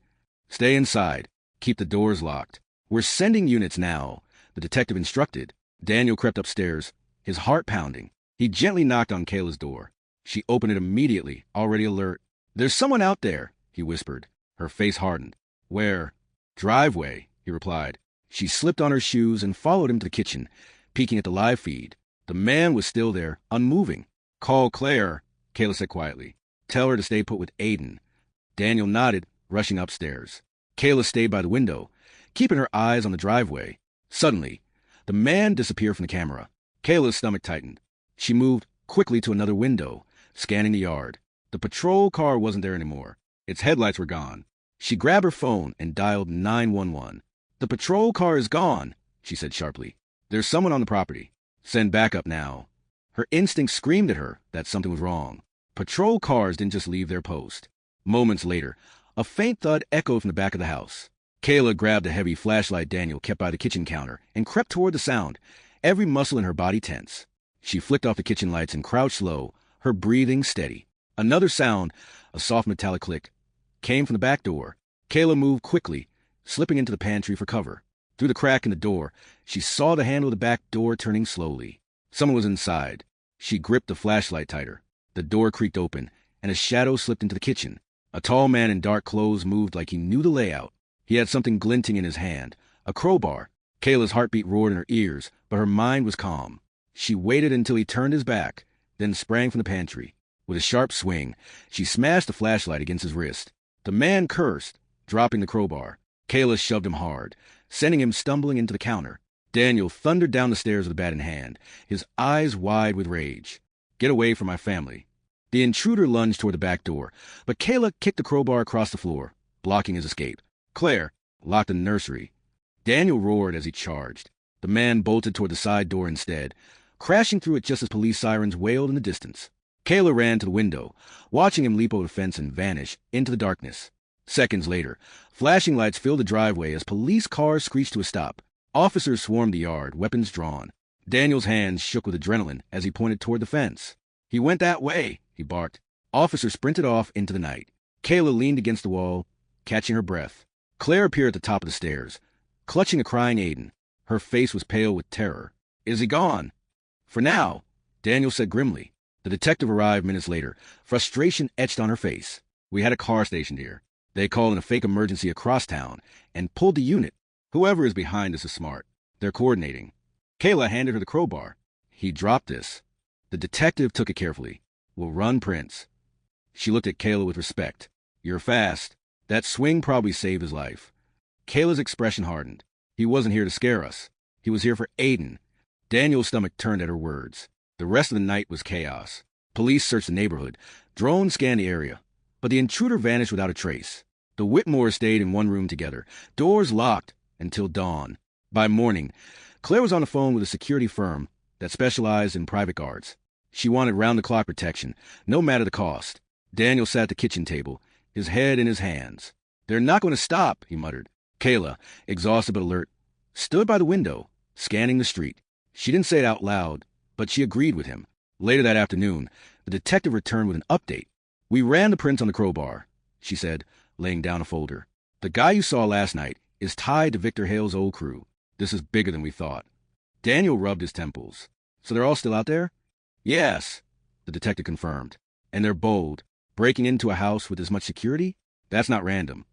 Stay inside. Keep the doors locked. We're sending units now," the detective instructed. Daniel crept upstairs, his heart pounding. He gently knocked on Kayla's door. She opened it immediately, already alert. "There's someone out there," he whispered. Her face hardened. "Where?" "Driveway," he replied. She slipped on her shoes and followed him to the kitchen, peeking at the live feed. The man was still there, unmoving. "Call Claire," Kayla said quietly. "Tell her to stay put with Aiden." Daniel nodded, rushing upstairs. Kayla stayed by the window, keeping her eyes on the driveway. Suddenly, the man disappeared from the camera. Kayla's stomach tightened. She moved quickly to another window, scanning the yard. The patrol car wasn't there anymore. Its headlights were gone. She grabbed her phone and dialed 911. "The patrol car is gone," she said sharply. "There's someone on the property. Send backup now." Her instinct screamed at her that something was wrong. Patrol cars didn't just leave their post. Moments later, a faint thud echoed from the back of the house. Kayla grabbed a heavy flashlight Daniel kept by the kitchen counter and crept toward the sound, every muscle in her body tense. She flicked off the kitchen lights and crouched low, her breathing steady. Another sound, a soft metallic click, came from the back door. Kayla moved quickly, slipping into the pantry for cover. Through the crack in the door, she saw the handle of the back door turning slowly. Someone was inside. She gripped the flashlight tighter. The door creaked open, and a shadow slipped into the kitchen. A tall man in dark clothes moved like he knew the layout. He had something glinting in his hand, a crowbar. Kayla's heartbeat roared in her ears, but her mind was calm. She waited until he turned his back, then sprang from the pantry. With a sharp swing, she smashed the flashlight against his wrist. The man cursed, dropping the crowbar. Kayla shoved him hard, sending him stumbling into the counter. Daniel thundered down the stairs with a bat in hand, his eyes wide with rage. "Get away from my family." The intruder lunged toward the back door, but Kayla kicked the crowbar across the floor, blocking his escape. "Claire, lock the nursery." Daniel roared as he charged. The man bolted toward the side door instead, crashing through it just as police sirens wailed in the distance. Kayla ran to the window, watching him leap over the fence and vanish into the darkness. Seconds later, flashing lights filled the driveway as police cars screeched to a stop. Officers swarmed the yard, weapons drawn. Daniel's hands shook with adrenaline as he pointed toward the fence. "He went that way," he barked. Officers sprinted off into the night. Kayla leaned against the wall, catching her breath. Claire appeared at the top of the stairs, clutching a crying Aiden. Her face was pale with terror. Is he gone? For now, Daniel said grimly. The detective arrived minutes later, frustration etched on her face. We had a car stationed here. They called in a fake emergency across town and pulled the unit. Whoever is behind this is smart. They're coordinating. Kayla handed her the crowbar. He dropped this. The detective took it carefully. We'll run Prince. She looked at Kayla with respect. You're fast. That swing probably saved his life. Kayla's expression hardened. He wasn't here to scare us. He was here for Aiden. Daniel's stomach turned at her words. The rest of the night was chaos. Police searched the neighborhood. Drones scanned the area. But the intruder vanished without a trace. The Whitmores stayed in one room together, doors locked, until dawn. By morning, Claire was on the phone with a security firm that specialized in private guards. She wanted round-the-clock protection, no matter the cost. Daniel sat at the kitchen table, his head in his hands. They're not going to stop, he muttered. Kayla, exhausted but alert, stood by the window, scanning the street. She didn't say it out loud, but she agreed with him. Later that afternoon, the detective returned with an update. We ran the prints on the crowbar, she said, laying down a folder. The guy you saw last night is tied to Victor Hale's old crew. This is bigger than we thought. Daniel rubbed his temples. So they're all still out there? Yes, the detective confirmed. And they're bold. Breaking into a house with as much security? That's not random.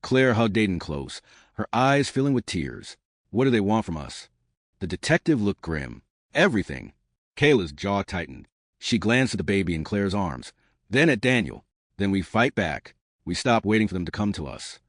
Claire hugged Aiden close, her eyes filling with tears. What do they want from us? The detective looked grim. Everything. Kayla's jaw tightened. She glanced at the baby in Claire's arms, then at Daniel. Then we fight back. We stop waiting for them to come to us.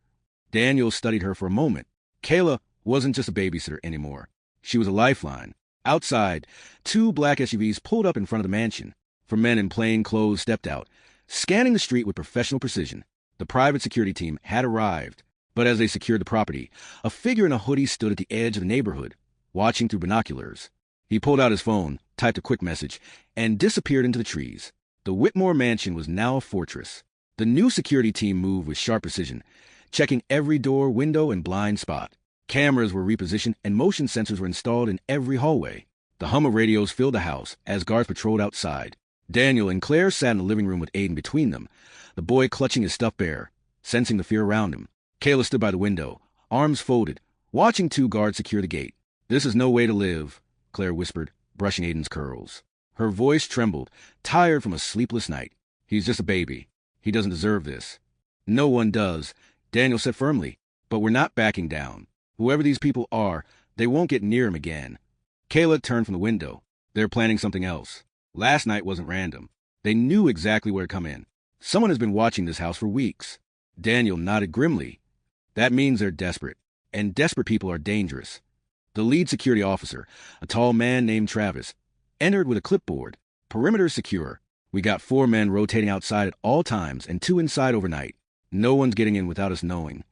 Daniel studied her for a moment. Kayla wasn't just a babysitter anymore. She was a lifeline. Outside, 2 black SUVs pulled up in front of the mansion. 4 men in plain clothes stepped out, scanning the street with professional precision. The private security team had arrived, but as they secured the property, a figure in a hoodie stood at the edge of the neighborhood, watching through binoculars. He pulled out his phone, typed a quick message, and disappeared into the trees. The Whitmore mansion was now a fortress. The new security team moved with sharp precision, checking every door, window, and blind spot. Cameras were repositioned and motion sensors were installed in every hallway. The hum of radios filled the house as guards patrolled outside. Daniel and Claire sat in the living room with Aiden between them, the boy clutching his stuffed bear, sensing the fear around him. Kayla stood by the window, arms folded, watching 2 guards secure the gate. This is no way to live, Claire whispered, brushing Aiden's curls. Her voice trembled, tired from a sleepless night. He's just a baby. He doesn't deserve this. No one does, Daniel said firmly, but we're not backing down. Whoever these people are, they won't get near him again. Kayla turned from the window. They're planning something else. Last night wasn't random. They knew exactly where to come in. Someone has been watching this house for weeks. Daniel nodded grimly. That means they're desperate. And desperate people are dangerous. The lead security officer, a tall man named Travis, entered with a clipboard. Perimeter secure. We got 4 men rotating outside at all times and 2 inside overnight. No one's getting in without us knowing.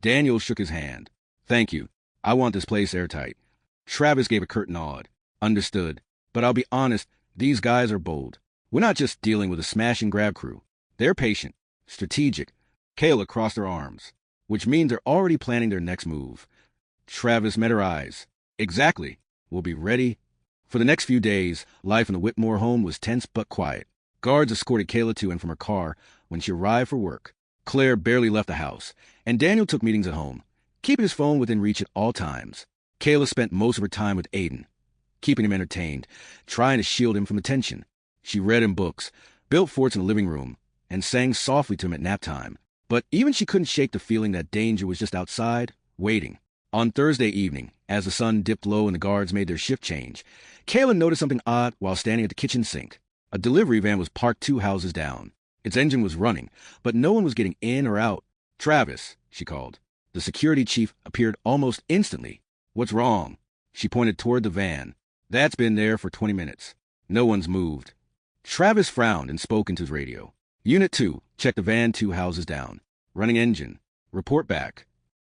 Daniel shook his hand. Thank you. I want this place airtight. Travis gave a curt nod. Understood. But I'll be honest, these guys are bold. We're not just dealing with a smash and grab crew. They're patient, strategic. Kayla crossed her arms, which means they're already planning their next move. Travis met her eyes. Exactly. We'll be ready. For the next few days, life in the Whitmore home was tense but quiet. Guards escorted Kayla to and from her car when she arrived for work. Claire barely left the house, and Daniel took meetings at home, keeping his phone within reach at all times. Kayla spent most of her time with Aiden, keeping him entertained, trying to shield him from attention. She read him books, built forts in the living room, and sang softly to him at nap time. But even she couldn't shake the feeling that danger was just outside, waiting. On Thursday evening, as the sun dipped low and the guards made their shift change, Kayla noticed something odd while standing at the kitchen sink. A delivery van was parked 2 houses down. Its engine was running, but no one was getting in or out. Travis, she called. The security chief appeared almost instantly. What's wrong? She pointed toward the van. That's been there for 20 minutes. No one's moved. Travis frowned and spoke into his radio. Unit 2, check the van 2 houses down. Running engine. Report back.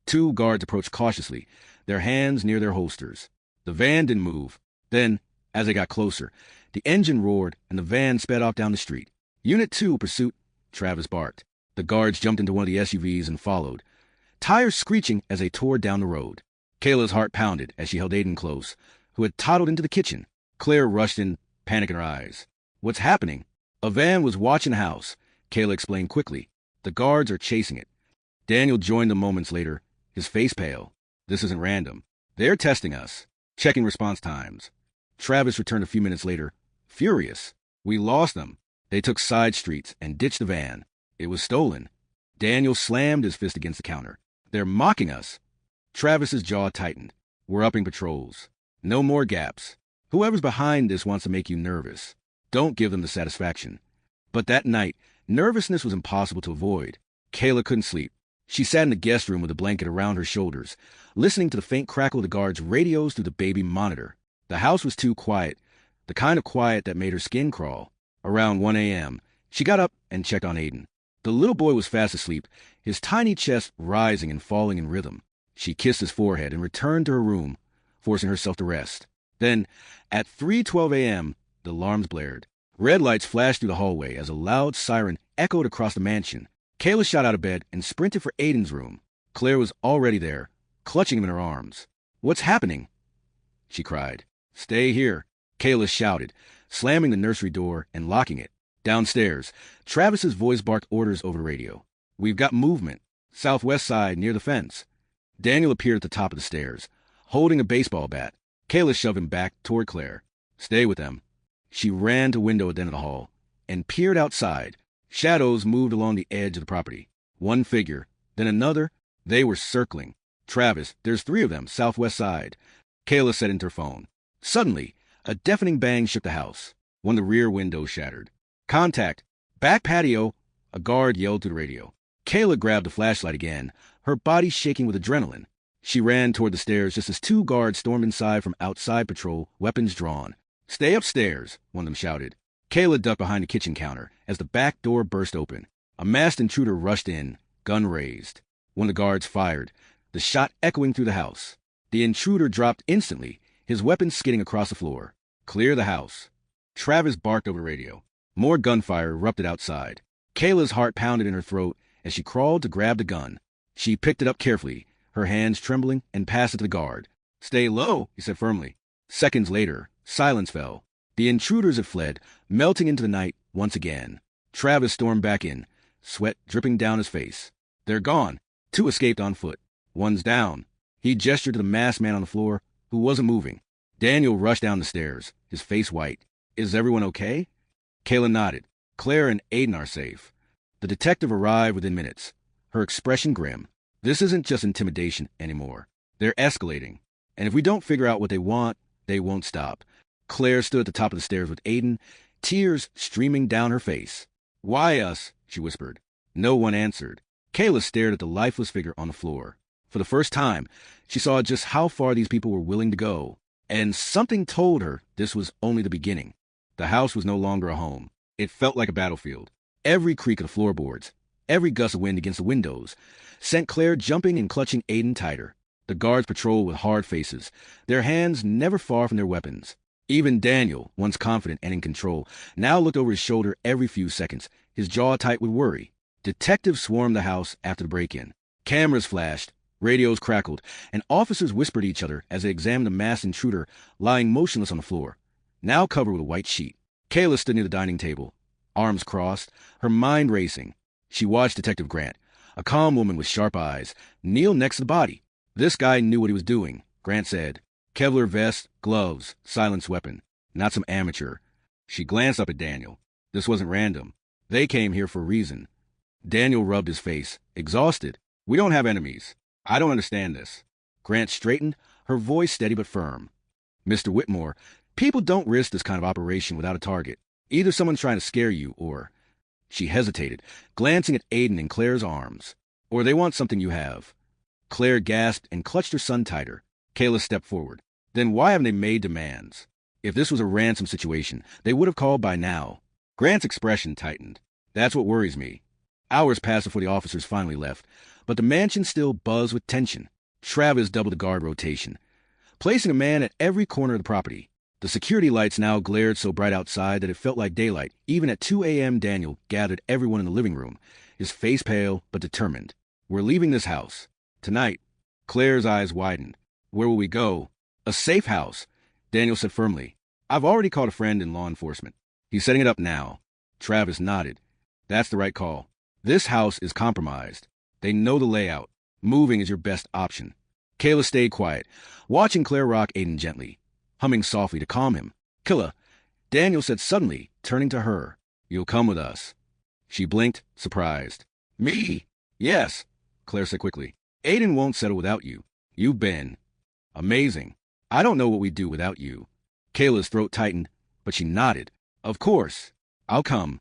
2 guards approached cautiously, their hands near their holsters. The van didn't move. Then, as they got closer, the engine roared and the van sped off down the street. Unit 2, pursuit, Travis barked. The guards jumped into one of the SUVs and followed, tires screeching as they tore down the road. Kayla's heart pounded as she held Aiden close, who had toddled into the kitchen. Claire rushed in, panic in her eyes. What's happening? A van was watching the house, Kayla explained quickly. The guards are chasing it. Daniel joined them moments later, his face pale. This isn't random. They're testing us, checking response times. Travis returned a few minutes later, furious. We lost them. They took side streets and ditched the van. It was stolen. Daniel slammed his fist against the counter. They're mocking us. Travis's jaw tightened. We're upping patrols. No more gaps. Whoever's behind this wants to make you nervous. Don't give them the satisfaction. But that night, nervousness was impossible to avoid. Kayla couldn't sleep. She sat in the guest room with a blanket around her shoulders, listening to the faint crackle of the guards' radios through the baby monitor. The house was too quiet, the kind of quiet that made her skin crawl. Around 1 a.m., she got up and checked on Aiden. The little boy was fast asleep, his tiny chest rising and falling in rhythm. She kissed his forehead and returned to her room, forcing herself to rest. Then, at 3:12 a.m., the alarms blared. Red lights flashed through the hallway as a loud siren echoed across the mansion. Kayla shot out of bed and sprinted for Aiden's room. Claire was already there, clutching him in her arms. "What's happening?" she cried. "Stay here," Kayla shouted, slamming the nursery door and locking it. Downstairs, Travis's voice barked orders over the radio. "We've got movement. Southwest side, near the fence." Daniel appeared at the top of the stairs, holding a baseball bat. Kayla shoved him back toward Claire. "Stay with them." She ran to a window at the end of the hall and peered outside. Shadows moved along the edge of the property. One figure, then another. They were circling. "Travis, there's 3 of them, southwest side." Kayla said into her phone. Suddenly, a deafening bang shook the house. One of the rear windows shattered. "Contact! Back patio!" a guard yelled through the radio. Kayla grabbed the flashlight again, her body shaking with adrenaline. She ran toward the stairs just as 2 guards stormed inside from outside patrol, weapons drawn. "Stay upstairs," one of them shouted. Kayla ducked behind the kitchen counter as the back door burst open. A masked intruder rushed in, gun raised. One of the guards fired, the shot echoing through the house. The intruder dropped instantly, his weapon skidding across the floor. "Clear the house." Travis barked over the radio. More gunfire erupted outside. Kayla's heart pounded in her throat as she crawled to grab the gun. She picked it up carefully, her hands trembling, and passed it to the guard. "Stay low," he said firmly. Seconds later, silence fell. The intruders had fled, melting into the night once again. Travis stormed back in, sweat dripping down his face. "They're gone." 2 escaped on foot. "One's down." He gestured to the masked man on the floor, who wasn't moving. Daniel rushed down the stairs, his face white. "Is everyone okay?" Kayla nodded. "Claire and Aiden are safe." The detective arrived within minutes, her expression grim. "This isn't just intimidation anymore. They're escalating. And if we don't figure out what they want, they won't stop." Claire stood at the top of the stairs with Aiden, tears streaming down her face. "Why us?" she whispered. No one answered. Kayla stared at the lifeless figure on the floor. For the first time, she saw just how far these people were willing to go. And something told her this was only the beginning. The house was no longer a home. It felt like a battlefield. Every creak of the floorboards, every gust of wind against the windows, sent Claire jumping and clutching Aiden tighter. The guards patrolled with hard faces, their hands never far from their weapons. Even Daniel, once confident and in control, now looked over his shoulder every few seconds, his jaw tight with worry. Detectives swarmed the house after the break-in. Cameras flashed, radios crackled, and officers whispered to each other as they examined the masked intruder lying motionless on the floor, now covered with a white sheet. Kayla stood near the dining table, arms crossed, her mind racing. She watched Detective Grant, a calm woman with sharp eyes, kneel next to the body. This guy knew what he was doing, Grant said. Kevlar vest, gloves, silenced weapon. Not some amateur. She glanced up at Daniel. This wasn't random. They came here for a reason. Daniel rubbed his face, exhausted. "We don't have enemies. I don't understand this." Grant straightened, her voice steady but firm. "Mr. Whitmore, people don't risk this kind of operation without a target. Either someone's trying to scare you, or—" She hesitated, glancing at Aiden in Claire's arms. "Or they want something you have." Claire gasped and clutched her son tighter. Kayla stepped forward. "Then why haven't they made demands? If this was a ransom situation, they would have called by now." Grant's expression tightened. "That's what worries me." Hours passed before the officers finally left, but the mansion still buzzed with tension. Travis doubled the guard rotation, placing a man at every corner of the property. The security lights now glared so bright outside that it felt like daylight. Even at 2 a.m., Daniel gathered everyone in the living room, his face pale but determined. "We're leaving this house. Tonight." Claire's eyes widened. "Where will we go?" "A safe house," Daniel said firmly. "I've already called a friend in law enforcement. He's setting it up now." Travis nodded. "That's the right call. This house is compromised. They know the layout. Moving is your best option." Kayla stayed quiet, watching Claire rock Aiden gently. humming softly to calm him. "Killa," Daniel said suddenly, turning to her. "You'll come with us." She blinked, surprised. "Me?" "Yes," Claire said quickly. "Aiden won't settle without you. You've been amazing. I don't know what we'd do without you." Kayla's throat tightened, but she nodded. "Of course. I'll come."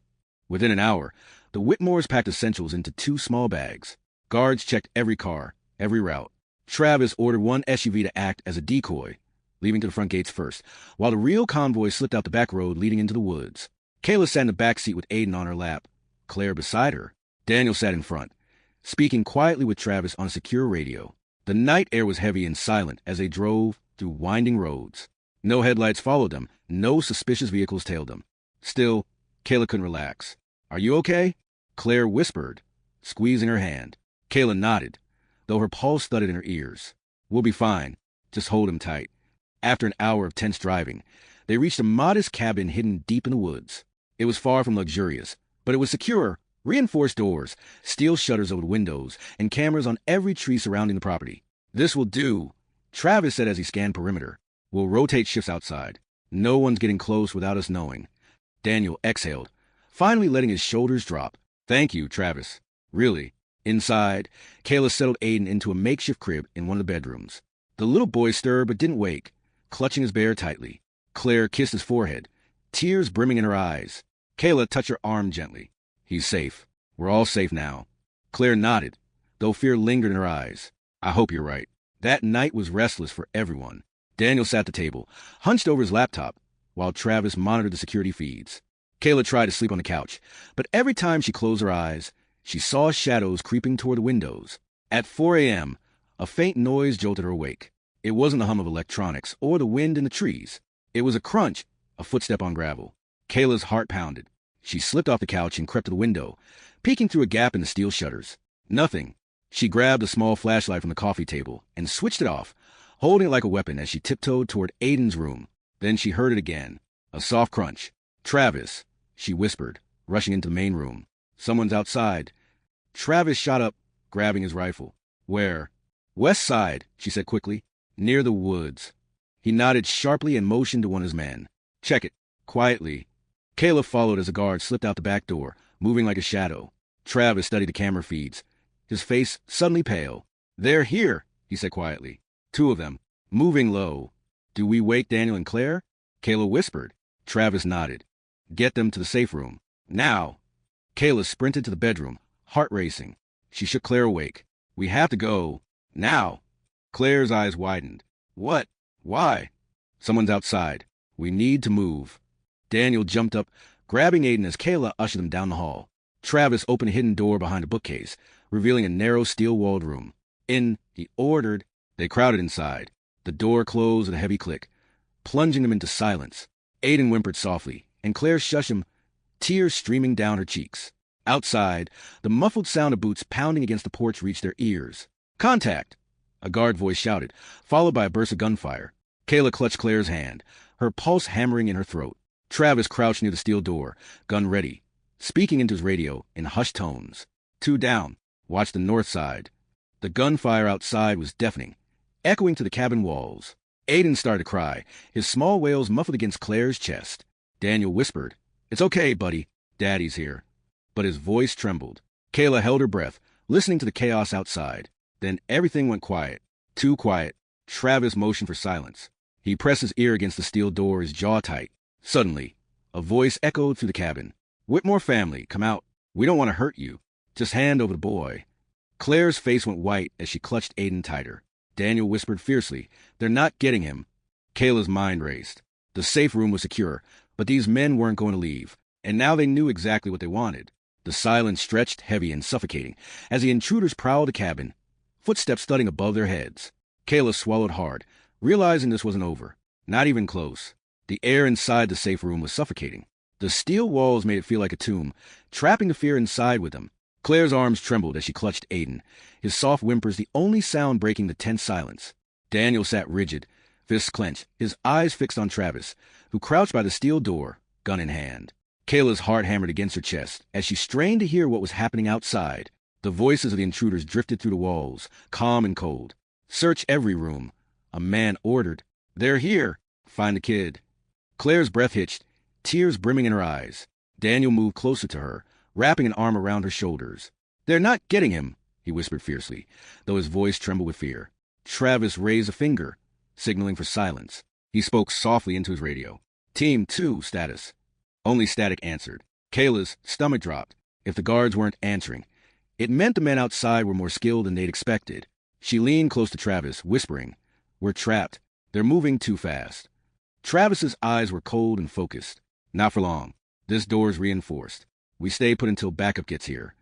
Within an hour, the Whitmores packed essentials into 2 small bags. Guards checked every car, every route. Travis ordered one SUV to act as a decoy, leaving to the front gates first, while the real convoy slipped out the back road leading into the woods. Kayla sat in the back seat with Aiden on her lap, Claire beside her. Daniel sat in front, speaking quietly with Travis on a secure radio. The night air was heavy and silent as they drove through winding roads. No headlights followed them, no suspicious vehicles tailed them. Still, Kayla couldn't relax. "Are you okay?" Claire whispered, squeezing her hand. Kayla nodded, though her pulse thudded in her ears. "We'll be fine. Just hold him tight." After an hour of tense driving, they reached a modest cabin hidden deep in the woods. It was far from luxurious, but it was secure. Reinforced doors, steel shutters over the windows, and cameras on every tree surrounding the property. "This will do," Travis said as he scanned perimeter. "We'll rotate shifts outside. No one's getting close without us knowing." Daniel exhaled, finally letting his shoulders drop. "Thank you, Travis. Really." Inside, Kayla settled Aiden into a makeshift crib in one of the bedrooms. The little boy stirred but didn't wake, clutching his bear tightly. Claire kissed his forehead, tears brimming in her eyes. Kayla touched her arm gently. "He's safe. We're all safe now." Claire nodded, though fear lingered in her eyes. "I hope you're right." That night was restless for everyone. Daniel sat at the table, hunched over his laptop, while Travis monitored the security feeds. Kayla tried to sleep on the couch, but every time she closed her eyes, she saw shadows creeping toward the windows. At 4 a.m., a faint noise jolted her awake. It wasn't the hum of electronics or the wind in the trees. It was a crunch, a footstep on gravel. Kayla's heart pounded. She slipped off the couch and crept to the window, peeking through a gap in the steel shutters. Nothing. She grabbed a small flashlight from the coffee table and switched it off, holding it like a weapon as she tiptoed toward Aiden's room. Then she heard it again. A soft crunch. "Travis," she whispered, rushing into the main room. "Someone's outside." Travis shot up, grabbing his rifle. "Where?" "West side," she said quickly. "Near the woods." He nodded sharply and motioned to one of his men. "Check it." Quietly, Kayla followed as a guard slipped out the back door, moving like a shadow. Travis studied the camera feeds, his face suddenly pale. "They're here," he said quietly. 2 of them, moving low. "Do we wake Daniel and Claire?" Kayla whispered. Travis nodded. "Get them to the safe room. Now." Kayla sprinted to the bedroom, heart racing. She shook Claire awake. "We have to go. Now." Claire's eyes widened. "What? Why?" "Someone's outside. We need to move." Daniel jumped up, grabbing Aiden as Kayla ushered them down the hall. Travis opened a hidden door behind a bookcase, revealing a narrow steel-walled room. "In," he ordered. They crowded inside. The door closed with a heavy click, plunging them into silence. Aiden whimpered softly, and Claire shushed him, tears streaming down her cheeks. Outside, the muffled sound of boots pounding against the porch reached their ears. "Contact!" a guard voice shouted, followed by a burst of gunfire. Kayla clutched Claire's hand, her pulse hammering in her throat. Travis crouched near the steel door, gun ready, speaking into his radio in hushed tones. 2 down. Watch the north side." The gunfire outside was deafening, echoing to the cabin walls. Aiden started to cry, his small wails muffled against Claire's chest. Daniel whispered, "It's okay, buddy. Daddy's here." But his voice trembled. Kayla held her breath, listening to the chaos outside. Then everything went quiet. Too quiet. Travis motioned for silence. He pressed his ear against the steel door, his jaw tight. Suddenly, a voice echoed through the cabin. "Whitmore family, come out. We don't want to hurt you. Just hand over the boy." Claire's face went white as she clutched Aiden tighter. Daniel whispered fiercely, "They're not getting him." Kayla's mind raced. The safe room was secure, but these men weren't going to leave. And now they knew exactly what they wanted. The silence stretched heavy and suffocating as the intruders prowled the cabin, footsteps thudding above their heads. Kayla swallowed hard, realizing this wasn't over. Not even close. The air inside the safe room was suffocating. The steel walls made it feel like a tomb, trapping the fear inside with them. Claire's arms trembled as she clutched Aiden, his soft whimpers the only sound breaking the tense silence. Daniel sat rigid, fists clenched, his eyes fixed on Travis, who crouched by the steel door, gun in hand. Kayla's heart hammered against her chest as she strained to hear what was happening outside. The voices of the intruders drifted through the walls, calm and cold. "Search every room," a man ordered. "They're here." Find the kid. Claire's breath hitched, tears brimming in her eyes. Daniel moved closer to her, wrapping an arm around her shoulders. They're not getting him, he whispered fiercely, though his voice trembled with fear. Travis raised a finger, signaling for silence. He spoke softly into his radio. Team 2, status. Only static answered. Kayla's stomach dropped. If the guards weren't answering, it meant the men outside were more skilled than they'd expected. She leaned close to Travis, whispering, "We're trapped. They're moving too fast." Travis's eyes were cold and focused. "Not for long. This door's reinforced. We stay put until backup gets here."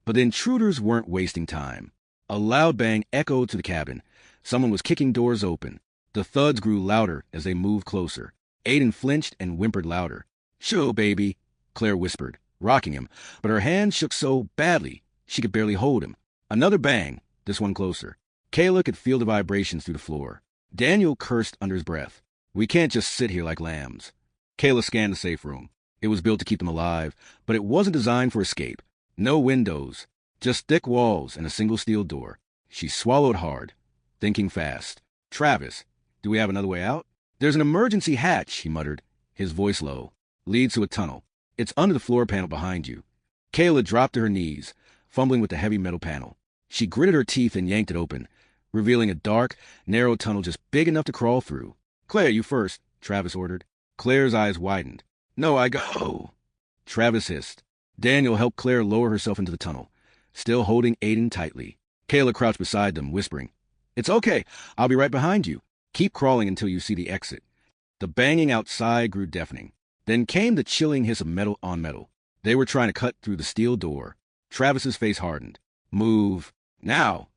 But the intruders weren't wasting time. A loud bang echoed to the cabin. Someone was kicking doors open. The thuds grew louder as they moved closer. Aiden flinched and whimpered louder. "Shoo, baby," Claire whispered, rocking him, but her hand shook so badly she could barely hold him. Another bang, this one closer. Kayla could feel the vibrations through the floor. Daniel cursed under his breath. "We can't just sit here like lambs." Kayla scanned the safe room. It was built to keep them alive, but it wasn't designed for escape. No windows, just thick walls and a single steel door. She swallowed hard, thinking fast. "Travis, do we have another way out?" "There's an emergency hatch," he muttered, his voice low. "Leads to a tunnel. It's under the floor panel behind you." Kayla dropped to her knees, fumbling with the heavy metal panel. She gritted her teeth and yanked it open, revealing a dark, narrow tunnel just big enough to crawl through. "Claire, you first," Travis ordered. Claire's eyes widened. "No, I go." Travis hissed. Daniel helped Claire lower herself into the tunnel, still holding Aiden tightly. Kayla crouched beside them, whispering, "It's okay. I'll be right behind you. Keep crawling until you see the exit." The banging outside grew deafening. Then came the chilling hiss of metal on metal. They were trying to cut through the steel door. Travis's face hardened. "Move. Now."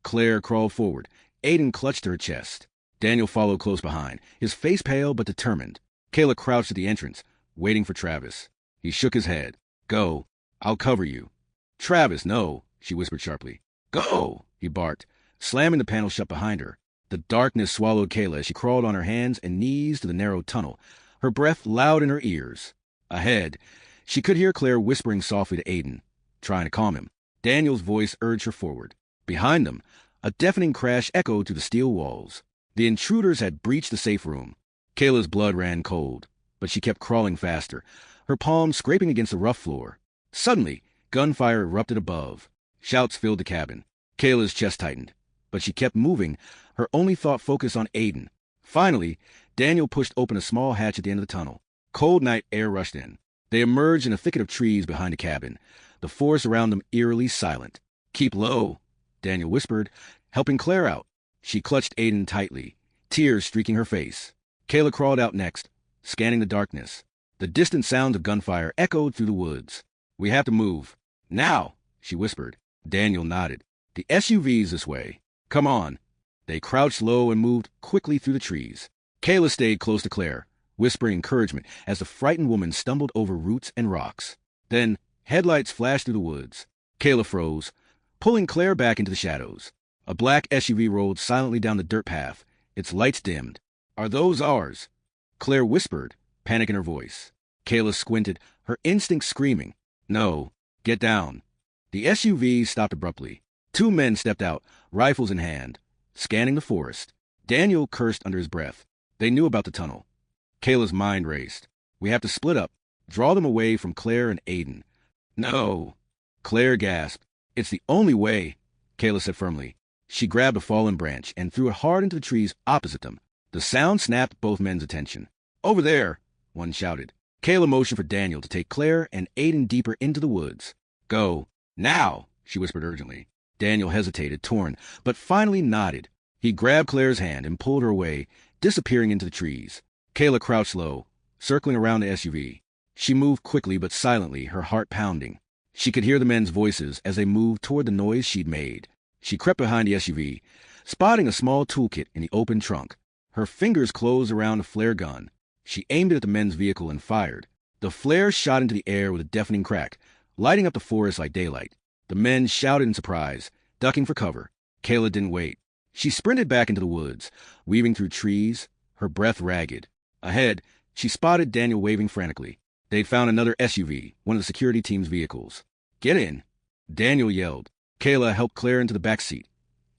Claire crawled forward. Aiden clutched her chest. Daniel followed close behind, his face pale but determined. Kayla crouched at the entrance, waiting for Travis. He shook his head. "Go. I'll cover you." "Travis, no," she whispered sharply. "Go," he barked, slamming the panel shut behind her. The darkness swallowed Kayla as she crawled on her hands and knees to the narrow tunnel, her breath loud in her ears. Ahead, she could hear Claire whispering softly to Aiden, trying to calm him. Daniel's voice urged her forward. Behind them, a deafening crash echoed through the steel walls. The intruders had breached the safe room. Kayla's blood ran cold, but she kept crawling faster, her palms scraping against the rough floor. Suddenly, gunfire erupted above. Shouts filled the cabin. Kayla's chest tightened, but she kept moving, her only thought focused on Aiden. Finally, Daniel pushed open a small hatch at the end of the tunnel. Cold night air rushed in. They emerged in a thicket of trees behind the cabin, the forest around them eerily silent. "Keep low," Daniel whispered, helping Claire out. She clutched Aiden tightly, tears streaking her face. Kayla crawled out next, scanning the darkness. The distant sounds of gunfire echoed through the woods. "We have to move. Now," she whispered. Daniel nodded. "The SUV's this way. Come on." They crouched low and moved quickly through the trees. Kayla stayed close to Claire, whispering encouragement as the frightened woman stumbled over roots and rocks. Then, headlights flashed through the woods. Kayla froze, pulling Claire back into the shadows. A black SUV rolled silently down the dirt path, its lights dimmed. "Are those ours?" Claire whispered, panic in her voice. Kayla squinted, her instincts screaming. "No. Get down." The SUV stopped abruptly. Two men stepped out, rifles in hand, scanning the forest. Daniel cursed under his breath. They knew about the tunnel. Kayla's mind raced. "We have to split up, draw them away from Claire and Aiden." "No." Claire gasped. "It's the only way," Kayla said firmly. She grabbed a fallen branch and threw it hard into the trees opposite them. The sound snapped both men's attention. "Over there," one shouted. Kayla motioned for Daniel to take Claire and Aiden deeper into the woods. "Go. Now," she whispered urgently. Daniel hesitated, torn, but finally nodded. He grabbed Claire's hand and pulled her away, disappearing into the trees. Kayla crouched low, circling around the SUV. She moved quickly but silently, her heart pounding. She could hear the men's voices as they moved toward the noise she'd made. She crept behind the SUV, spotting a small toolkit in the open trunk. Her fingers closed around a flare gun. She aimed it at the men's vehicle and fired. The flare shot into the air with a deafening crack, lighting up the forest like daylight. The men shouted in surprise, ducking for cover. Kayla didn't wait. She sprinted back into the woods, weaving through trees, her breath ragged. Ahead, she spotted Daniel waving frantically. They'd found another SUV, one of the security team's vehicles. "Get in," Daniel yelled. Kayla helped Claire into the back seat,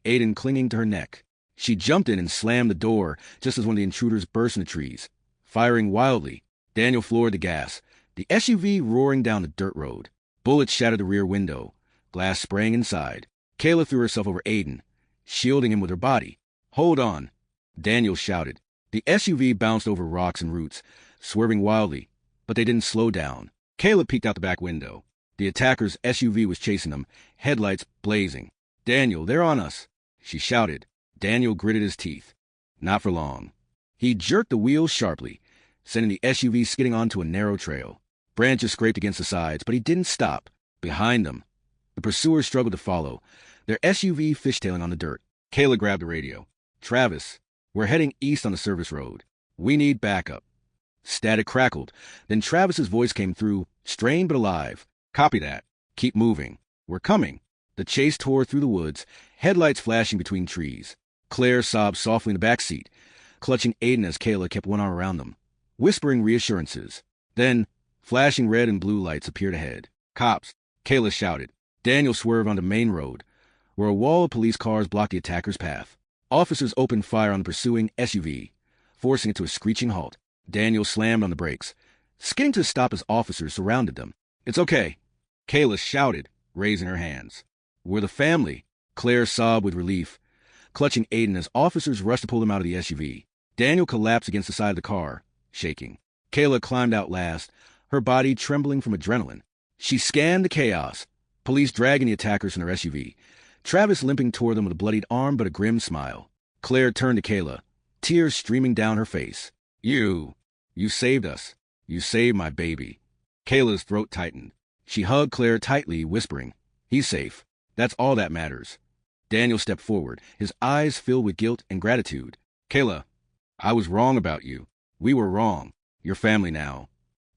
Aiden clinging to her neck. She jumped in and slammed the door just as one of the intruders burst in the trees. Firing wildly, Daniel floored the gas, the SUV roaring down the dirt road. Bullets shattered the rear window, glass spraying inside. Kayla threw herself over Aiden, shielding him with her body. "Hold on," Daniel shouted. The SUV bounced over rocks and roots, swerving wildly, but they didn't slow down. Kayla peeked out the back window. The attacker's SUV was chasing them, headlights blazing. "Daniel, they're on us," she shouted. Daniel gritted his teeth. Not for long. He jerked the wheels sharply, sending the SUV skidding onto a narrow trail. Branches scraped against the sides, but he didn't stop. Behind them, the pursuers struggled to follow, their SUV fishtailing on the dirt. Kayla grabbed the radio. "Travis, we're heading east on the service road. We need backup." Static crackled. Then Travis's voice came through, strained but alive. "Copy that. Keep moving. We're coming." The chase tore through the woods, headlights flashing between trees. Claire sobbed softly in the back seat, clutching Aiden as Kayla kept one arm around them, whispering reassurances. Then, flashing red and blue lights appeared ahead. "Cops!" Kayla shouted. Daniel swerved onto Main Road, where a wall of police cars blocked the attacker's path. Officers opened fire on the pursuing SUV, forcing it to a screeching halt. Daniel slammed on the brakes, skidding to a stop as officers surrounded them. "It's okay," Kayla shouted, raising her hands. "We're the family," Claire sobbed with relief, clutching Aiden as officers rushed to pull him out of the SUV. Daniel collapsed against the side of the car, shaking. Kayla climbed out last, her body trembling from adrenaline. She scanned the chaos, police dragging the attackers from their SUV, Travis limping toward them with a bloodied arm but a grim smile. Claire turned to Kayla, tears streaming down her face. You saved us. You saved my baby." Kayla's throat tightened. She hugged Claire tightly, whispering, "He's safe. That's all that matters." Daniel stepped forward, his eyes filled with guilt and gratitude. "Kayla, I was wrong about you. We were wrong. You're family now."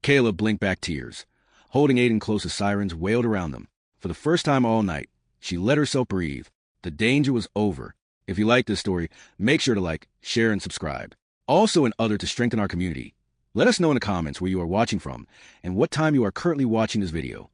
Kayla blinked back tears. Holding Aiden close as sirens wailed around them. For the first time all night, she let herself breathe. The danger was over. If you like this story, make sure to like, share, and subscribe. Also an other to strengthen our community. Let us know in the comments where you are watching from and what time you are currently watching this video.